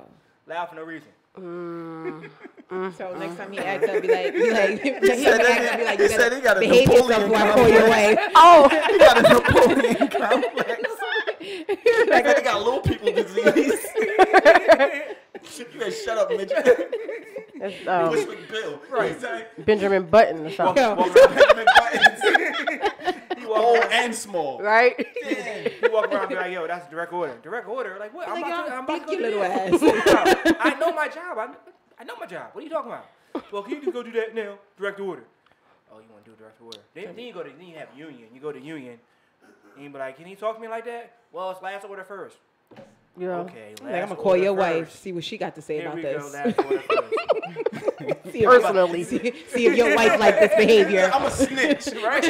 for no reason. So next time he acts up, be like, he said he got a behave yourself Napoleon before I pull your way. He got a Napoleon complex. Like they got little people disease. You better shut up, midget. What's with Bill? Right. Benjamin Button or something. Benjamin Buttons. Old and small. Right? You walk around and be like, yo, that's a direct order. Direct order? Like, what? I'm about to go your do little that. ass. I know my job. I know my job. What are you talking about? Well, can you just go do that now? Direct order. Oh, you want to do a direct order? Then you then you have union. You go to union. And you be like, can you talk to me like that? Well, it's last order first. Yeah. Okay. I'm gonna call your wife, see what she got to say about this. Last order first. Personally. See if your wife like this behavior. I'm a snitch, right?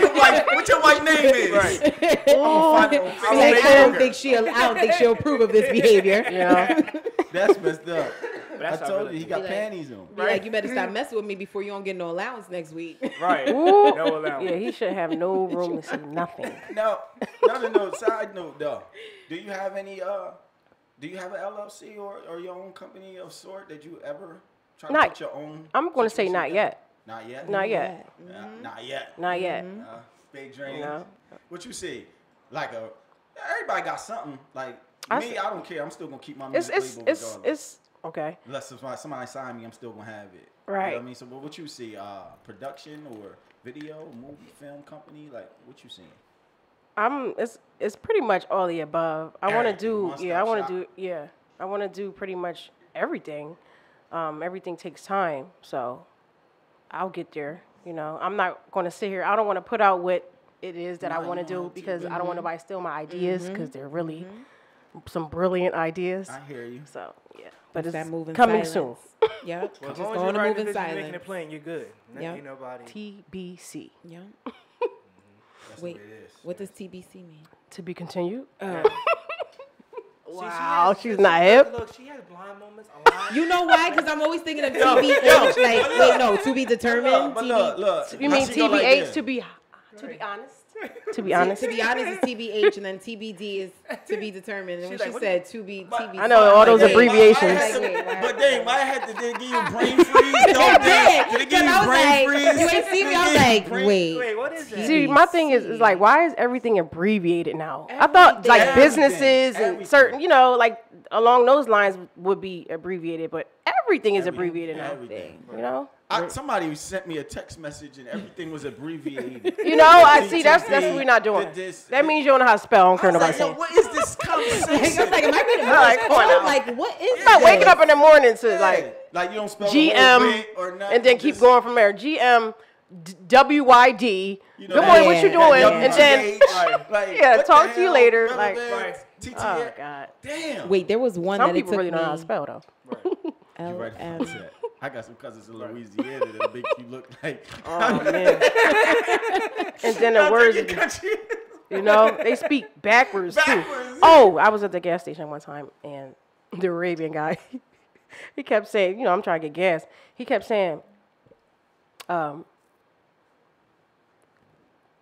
What your wife name is? Right. I don't think she'll approve of this behavior. Yeah. That's messed up. That's I told not you he really- got panties on. Be like, you better stop messing with me before you don't get no allowance next week. Right. Ooh. No allowance. Yeah, he should have no room to see nothing. Now, no. Side note though, do you have any? Do you have an LLC or your own company of sort that you ever try to put your own? I'm going to say situation not together? yet. Not yet. Not yet. Not yet. Not yet. Big dreams. No. What you see? Like everybody got something. Like I don't care. I'm still gonna keep my music label regardless. It's okay. Unless somebody sign me, I'm still gonna have it. Right. You know what I mean? So what you see? Production or video, movie, film company? Like what you seeing? It's pretty much all the above. I want to do One-stop I want to do pretty much everything. Everything takes time, so I'll get there. You know, I'm not going to sit here. I don't want to put out what it is that I want to do because I don't want nobody to steal my ideas because they're really some brilliant ideas. I hear you. So yeah, but It's that moving coming silence. soon. Yep. Well, as Just long as going you're to right, move in making silence. it plain, you're good. Yep. Ain't nobody. TBC. Yep. That's Wait, the way it is. what does TBC mean? To be continued. See, Wow, she's not hip. Look, she has blind moments a lot. You know why? Because I'm always thinking of TBH. Like, wait, no, to be determined. Look. You mean TBH to be honest? To be honest. To be honest, is TBH, and then TBD is to be determined. And when she like, said to be TBC, I know all those abbreviations. But dang, I had to did they give you brain freeze? Don't they? Did they give you brain freeze? You ain't see me. I was like, wait. Wait, what is that? See, my thing is like, why is everything abbreviated now? I thought like Everything. businesses and Everything. certain, like along those lines would be abbreviated, but everything is abbreviated now. Everything. You know? Somebody sent me a text message and everything was abbreviated. You know, I see that's what we're not doing. That means you don't know how to spell. I don't care I was nobody like, yo, saying. what is this I conversation? was like, am I getting Like, come on now. Like, what is I'm not this? waking up in the morning to like you don't spell the whole GM bit or nothing. and then keep just- going from there. GM WYD. You know, Good morning, what yeah, you doing? yeah. And then like, yeah, what talk the to you hell? later, Blah, like, blah, blah. right. TTF. oh god. Damn. Wait, there was one Some that it people took really don't know how to me. spell though. You right LM. about that. I got some cousins in Louisiana that make you look like. Oh man. And then the words, they speak backwards too. Backwards. Oh, I was at the gas station one time and the Arabian guy, he kept saying, I'm trying to get gas. He kept saying,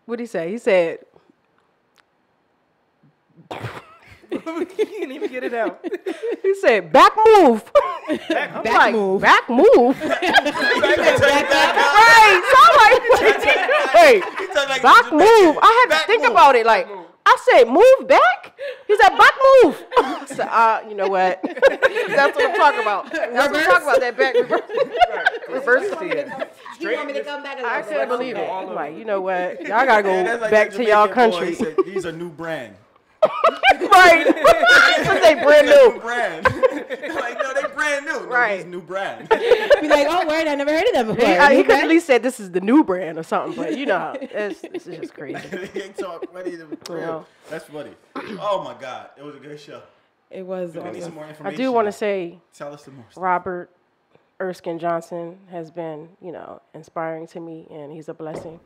what'd he say? He said, You didn't even get it out. he said, back move. I'm like, move. back move. Right. So I'm like, wait, back move. I had to think about it. Like, I said, move back? He said, back move. I said, you know what? That's what I'm talking about. That's what I'm talking about, that back reverse. You want me to come back? I couldn't believe it. all I'm over. like, you know what? Y'all got to Yeah, go that's like back that to y'all Jamaican boy. country. He said, these are new brand. Right. They brand New new. brand. Like, no, they brand new. No, Right. these new brand. Be like, oh, word, I never heard of them before. He could at least said this is the new brand or something, but this is just crazy. They talk funny to the Yeah. That's funny. Oh my God, it was a good show. It was. We need some more I information. do want to say Tell us some more. Stuff. Robert Erskine Johnson has been, inspiring to me, and he's a blessing,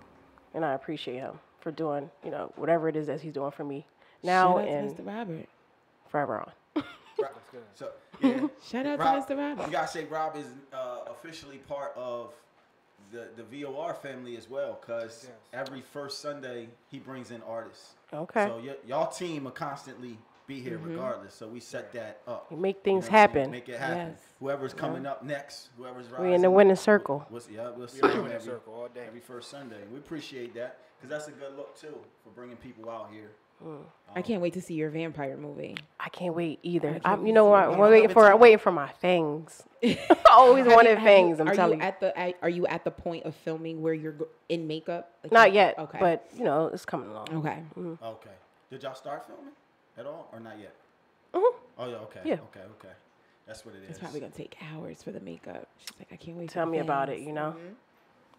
and I appreciate him for doing, whatever it is that he's doing for me now Shout out to and Mr. Robert. forever on. So yeah, Shout out Rob, to Mr. Robert. You gotta say Rob is officially part of the VOR family as well, because every first Sunday he brings in artists. Okay. So y'all team will constantly be here regardless. So we set that up. You make things know what I'm saying? happen. Make it happen. Yes. Whoever's coming up next, whoever's rising. We in the winning circle. We'll see We're in you the every circle all day. every first Sunday. We appreciate that because that's a good look too for bringing people out here. I can't wait to see your vampire movie. I can't wait either. can't You know what? I'm waiting for my fangs. I always wanted fangs. I'm telling you. Are you at the point of filming where you're in makeup? Like Not yet. Okay. But it's coming along. Okay. Okay. Did y'all start filming at all or not yet? Mm-hmm. Oh, yeah. Okay. Yeah. Okay. That's what it is. It's probably gonna take hours for the makeup. She's like, I can't wait. Tell me about it.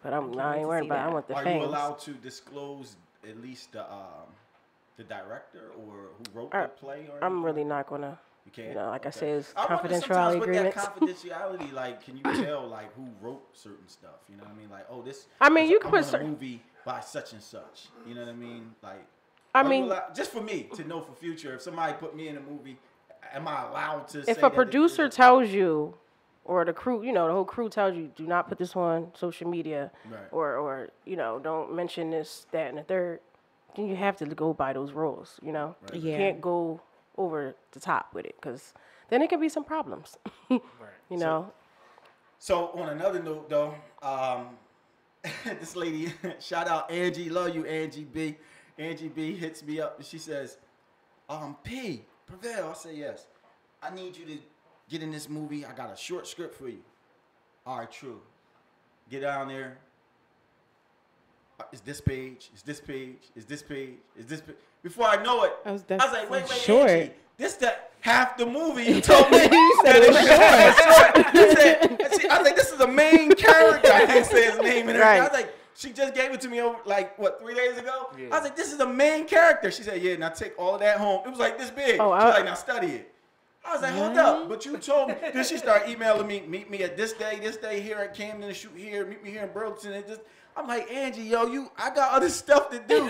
But I ain't worried about it. I want the Are fangs. you allowed to disclose at least the director or who wrote the play? Or I'm really not gonna. You can't. Like I said, it's I wonder confidentiality sometimes agreements. with that confidentiality, like, can you tell like who wrote certain stuff? You know what I mean? Like, oh, this. I mean, you can could put put a movie by such and such. You know what I mean? Like, I mean, just for me to know for future, if somebody put me in a movie, am I allowed to? If a producer tells you, or the crew, the whole crew tells you, do not put this on social media, right. or don't mention this, that, and the third, then you have to go by those rules. Right. You can't go over the top with it, because then it could be some problems. Right. So on another note, though, this lady, shout out Angie, love you, Angie B. Angie B hits me up and she says, P, Prevail. I say yes. I need you to get in this movie. I got a short script for you. All right, true. Get down there. Is this page? Is this page? Is this page? Is this page? Before I know it, I was like, wait, short. Angie, this that half the movie you told me that it's short. I was like, this is a main character. I can't say his name in it. Right. I was like, she just gave it to me over 3 days ago. Yeah. I was like, this is the main character. She said, yeah, now take all of that home. It was like this big. Oh, she was like, now study it. I was like, hold up, but you told me. Then she started emailing me, meet me at this day here at Camden, shoot here, meet me here in Burlington. I'm like, Angie, I got other stuff to do.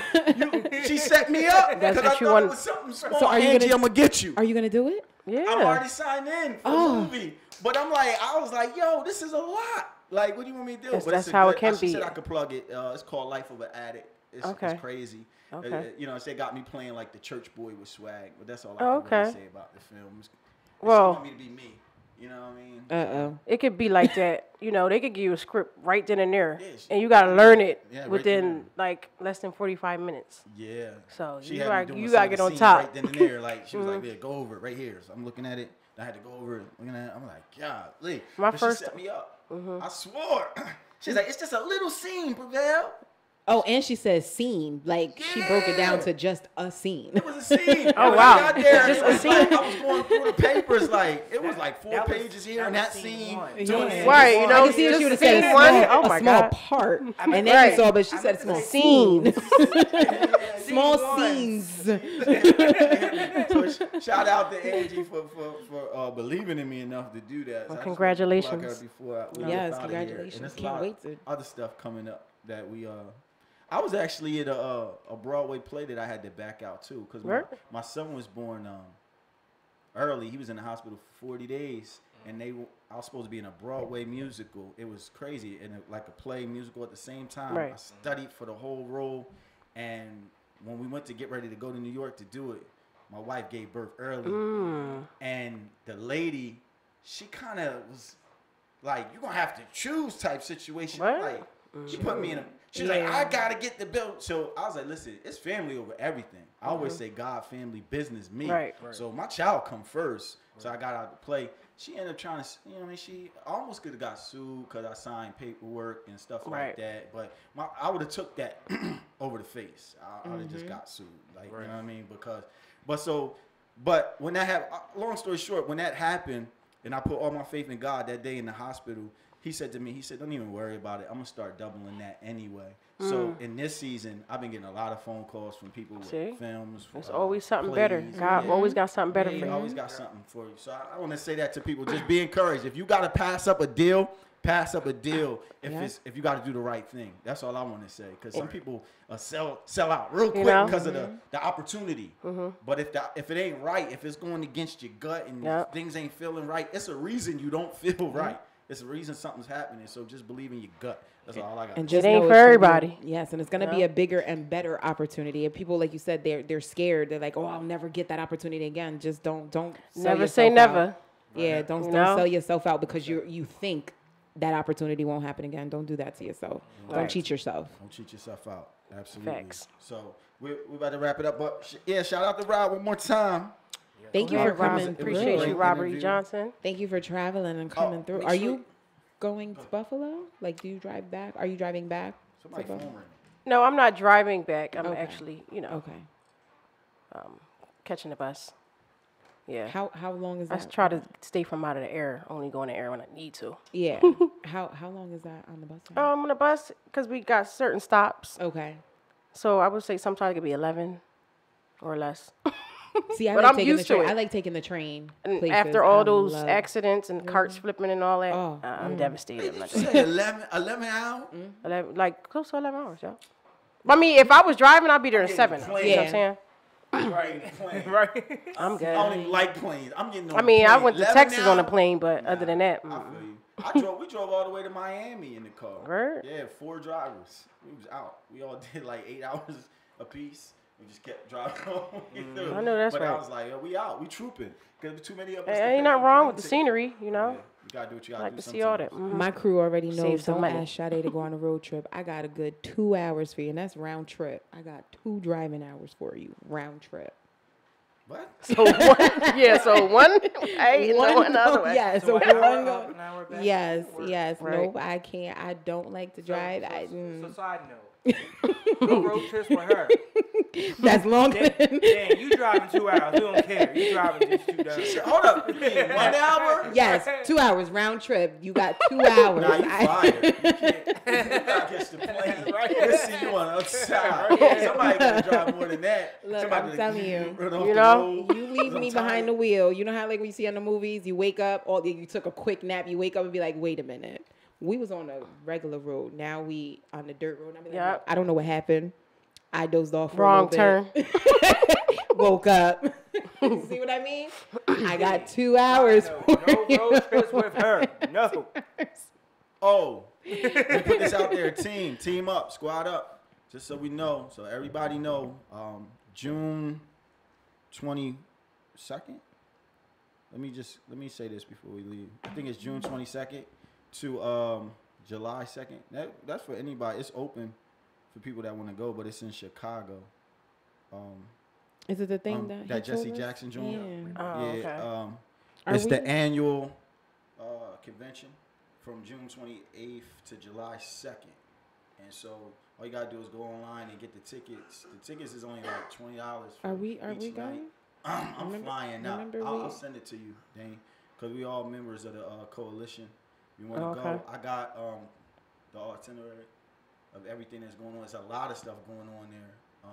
She set me up because I thought it was something small. So Angie, I'm going to get you. Are you going to do it? Yeah. I'm already signed in for the movie. But I was like, yo, this is a lot. Like, what do you want me to do? Yes, but that's how it can be. She said I could plug it. It's called Life of an Addict. It's crazy. Okay. They got me playing like the church boy with swag. But that's all I can really say about the film. Well, she want me to be me. You know what I mean? It could be like that. They could give you a script right then and there, and you got to learn it within like less than 45 minutes. Yeah. So you got to get on top. Right then and there, like she was like, "Yeah, go over it right here." So I'm looking at it. I had to go over it. I'm like, golly. She set me up. I swore. She's like, it's just a little scene, Prevail. Oh, and she says scene. Like, she broke it down to just a scene. It was a scene. Oh, wow. Just a scene. I was going through the papers, it was like 4 pages here in that scene. Right, I can see if she would have said a small part. And then you saw, but she said small scene. Small scenes. So shout out to Angie for believing in me enough to do that. Well, congratulations. Yes, congratulations. And Can't wait to. Other stuff coming up that I was actually at a Broadway play that I had to back out too because my son was born early. He was in the hospital for 40 days, and I was supposed to be in a Broadway musical. It was crazy, and like a play musical at the same time. Right. I studied for the whole role, and when we went to get ready to go to New York to do it, my wife gave birth early, and the lady, she kind of was like, "You're gonna have to choose" type situation. What? Like she put me in a. She was like, I gotta get the bill. So I was like, listen, it's family over everything. I always say God, family, business, me. Right. So my child come first. So I got out to play. She ended up trying to, she almost could have got sued because I signed paperwork and stuff like that. But I would have took that over the face. I would have just got sued. Like, you know what I mean? But when that happened, long story short, when that happened, and I put all my faith in God that day in the hospital, he said to me, don't even worry about it. I'm going to start doubling that anyway. So in this season, I've been getting a lot of phone calls from people with films. There's always something better. God always got something better for you. Always got something for you. So I want to say that to people. Just be encouraged. If you got to pass up a deal if you got to do the right thing. That's all I want to say. Because some people sell out real quick because of the opportunity. But if it ain't right, if it's going against your gut and things ain't feeling right, it's a reason you don't feel right. It's a reason something's happening. So just believe in your gut. That's all I got. And just it ain't for everybody. Yes, and it's going to be a bigger and better opportunity. And people, like you said, they're scared. They're like, oh, I'll never get that opportunity again. Just don't never say never. Out. Yeah, don't sell yourself out because you think that opportunity won't happen again. Don't do that to yourself. Don't cheat yourself. Don't cheat yourself out. Absolutely. Facts. So we about to wrap it up, but yeah, shout out to Rob one more time. Thank you Okay, for Rob, coming through. appreciate you, Robert E. interview. Johnson. Thank you for traveling and coming through. make Are sure- you going to Buffalo? Like, do you drive back? Are you driving back? Somebody to phone Buffalo? ring. No, I'm not driving back. I'm Okay. actually, Okay. catching the bus. Yeah. How long is I that? try to stay from out of the air. Only go in the air when I need to. Yeah. How long is that on the bus? On the bus, because we got certain stops. Okay. So I would say sometimes it could be 11 or less. See, I But like I'm taking used the to train. it. I like taking the train. And places. after all I those love- accidents and carts flipping and all that, Oh, I'm devastated. I'm not You doing say 11 hours? 11, like close to 11 hours, y'all. I mean, if I was driving, I'd be there in getting 7. planes. You know what I'm saying? Right, plane. Right. I'm I good. don't even like planes. I'm getting on I mean, a I plane. went to 11 Texas on a hours? plane, but Nah, other than that, I feel you. We drove all the way to Miami in the car. Word? Yeah, 4 drivers. We was out. We all did like 8 hours a piece. We just kept driving home. I know that's but I right. was like, yo, we out. We trooping. Because too many of us. to ain't pay nothing for wrong plane with the tickets. scenery, you know. Yeah, you gotta do what you gotta Like do to see all that. sometimes. My crew already Save knows. some Don't money. ask Sade to go on a road trip. I got a good 2 hours for you, and that's round trip. I got 2 driving hours for you, round trip. What? So one way and one other way. Yes, So one an hour go- up, an hour back? Yes, Work. yes. Right. Nope, I can't. I don't like to drive. So side note. Go road trips with her. That's longer. Dang, you driving 2 hours. We don't care. You driving just 2 hours. Hold up. You mean 1 hour? Yes, 2 hours round trip. You got 2 hours. Nah, you fired. You can't. You gotta catch the plane. Let's see you on the other side. Somebody gotta drive more than that. Look, Somebody I'm telling you. run off You the know? road. You leave me behind the wheel. You know how like when you see on the movies, you wake up, or you took a quick nap, you wake up and be like, wait a minute. We was on a regular road. Now we on the dirt road. And I be like, Yep. I don't know what happened. I dozed off for Wrong a little turn. bit. Woke up. See what I mean? I got 2 hours. No road trips with her. No. Oh, we put this out there. Team up, squad up. Just so we know, so everybody know. June 22nd. Let me say this before we leave. I think it's June 22nd to July 2nd. That's for anybody. It's open for people that want to go, but it's in Chicago. Is it the thing that he Jesse told us? Jackson joint? Yeah. Oh, okay. Are It's the we- annual convention from June 28th to July 2nd. And so all you gotta do is go online and get the tickets. The tickets is only like $20. Are we each going? night. I'm Remember- flying out. remember I'll we- send it to you, Dane, because we all members of the coalition. You want to Oh, okay. go? I got the itinerary of everything that's going on. There's a lot of stuff going on there.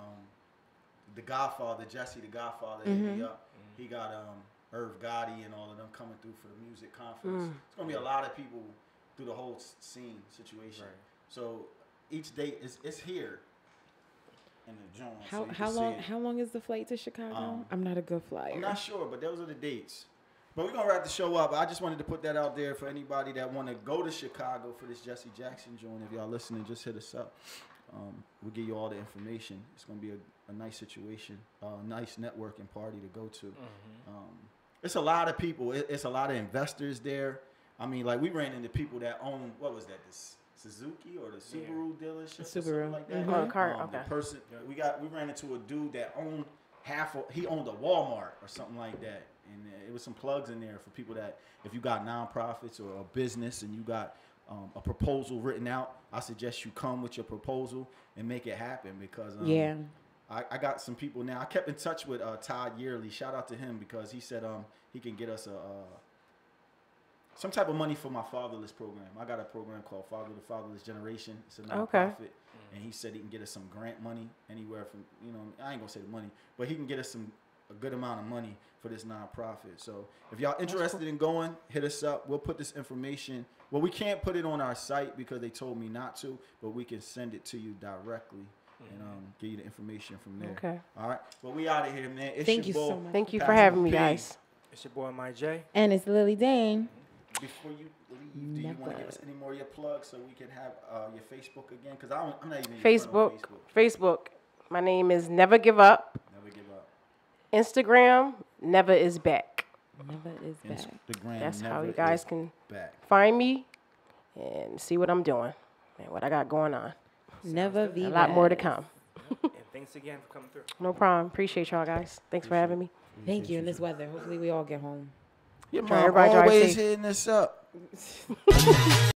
The Godfather, Jesse the Godfather, hit me up. He got Irv Gotti and all of them coming through for the music conference. It's gonna be a lot of people through the whole scene situation. Right. So each date is here in the joint. so you can see it. How long is the flight to Chicago? I'm not a good flyer. I'm not sure, but those are the dates. But we're gonna wrap the show up. I just wanted to put that out there for anybody that want to go to Chicago for this Jesse Jackson joint. If y'all listening, just hit us up. We'll give you all the information. It's gonna be a nice situation, a nice networking party to go to. It's a lot of people. It's a lot of investors there. I mean, like we ran into people that own, what was that? This Suzuki or the Subaru dealership, or something like that. Oh, car, The okay. person we ran into a dude that owned he owned a Walmart or something like that, and it was some plugs in there for people that if you got nonprofits or a business and you got a proposal written out, I suggest you come with your proposal and make it happen because I got some people now. I kept in touch with Todd Yearly. Shout out to him because he said he can get us some type of money for my fatherless program. I got a program called Father to Fatherless Generation. It's a nonprofit, and he said he can get us some grant money anywhere from I ain't gonna say the money, but he can get us a good amount of money for this nonprofit. So if y'all interested in going, hit us up. We'll put this information. Well, we can't put it on our site because they told me not to, but we can send it to you directly. And give you the information from there. Okay. All right. Well, we out of here, man. It's Thank your you boy, so much. Thank you for Pastor having me, P. guys. It's your boy, Mike J. And it's Lily Dane. Before you leave, do you want to give us any more of your plugs so we can have your Facebook again? Because I'm not even in front of Facebook. My name is Never Give Up. Never give up. Instagram, Never Is Back. Never is back. Instagram. That's how never you guys is can back. find me and see what I'm doing and what I got going on. Neva Vives. A lot more to come. And thanks again for coming through. No problem. Appreciate y'all guys. Thanks for having me. Thank you in this weather. Hopefully we all get home. Your Try mom everybody drive always safe. hitting us up.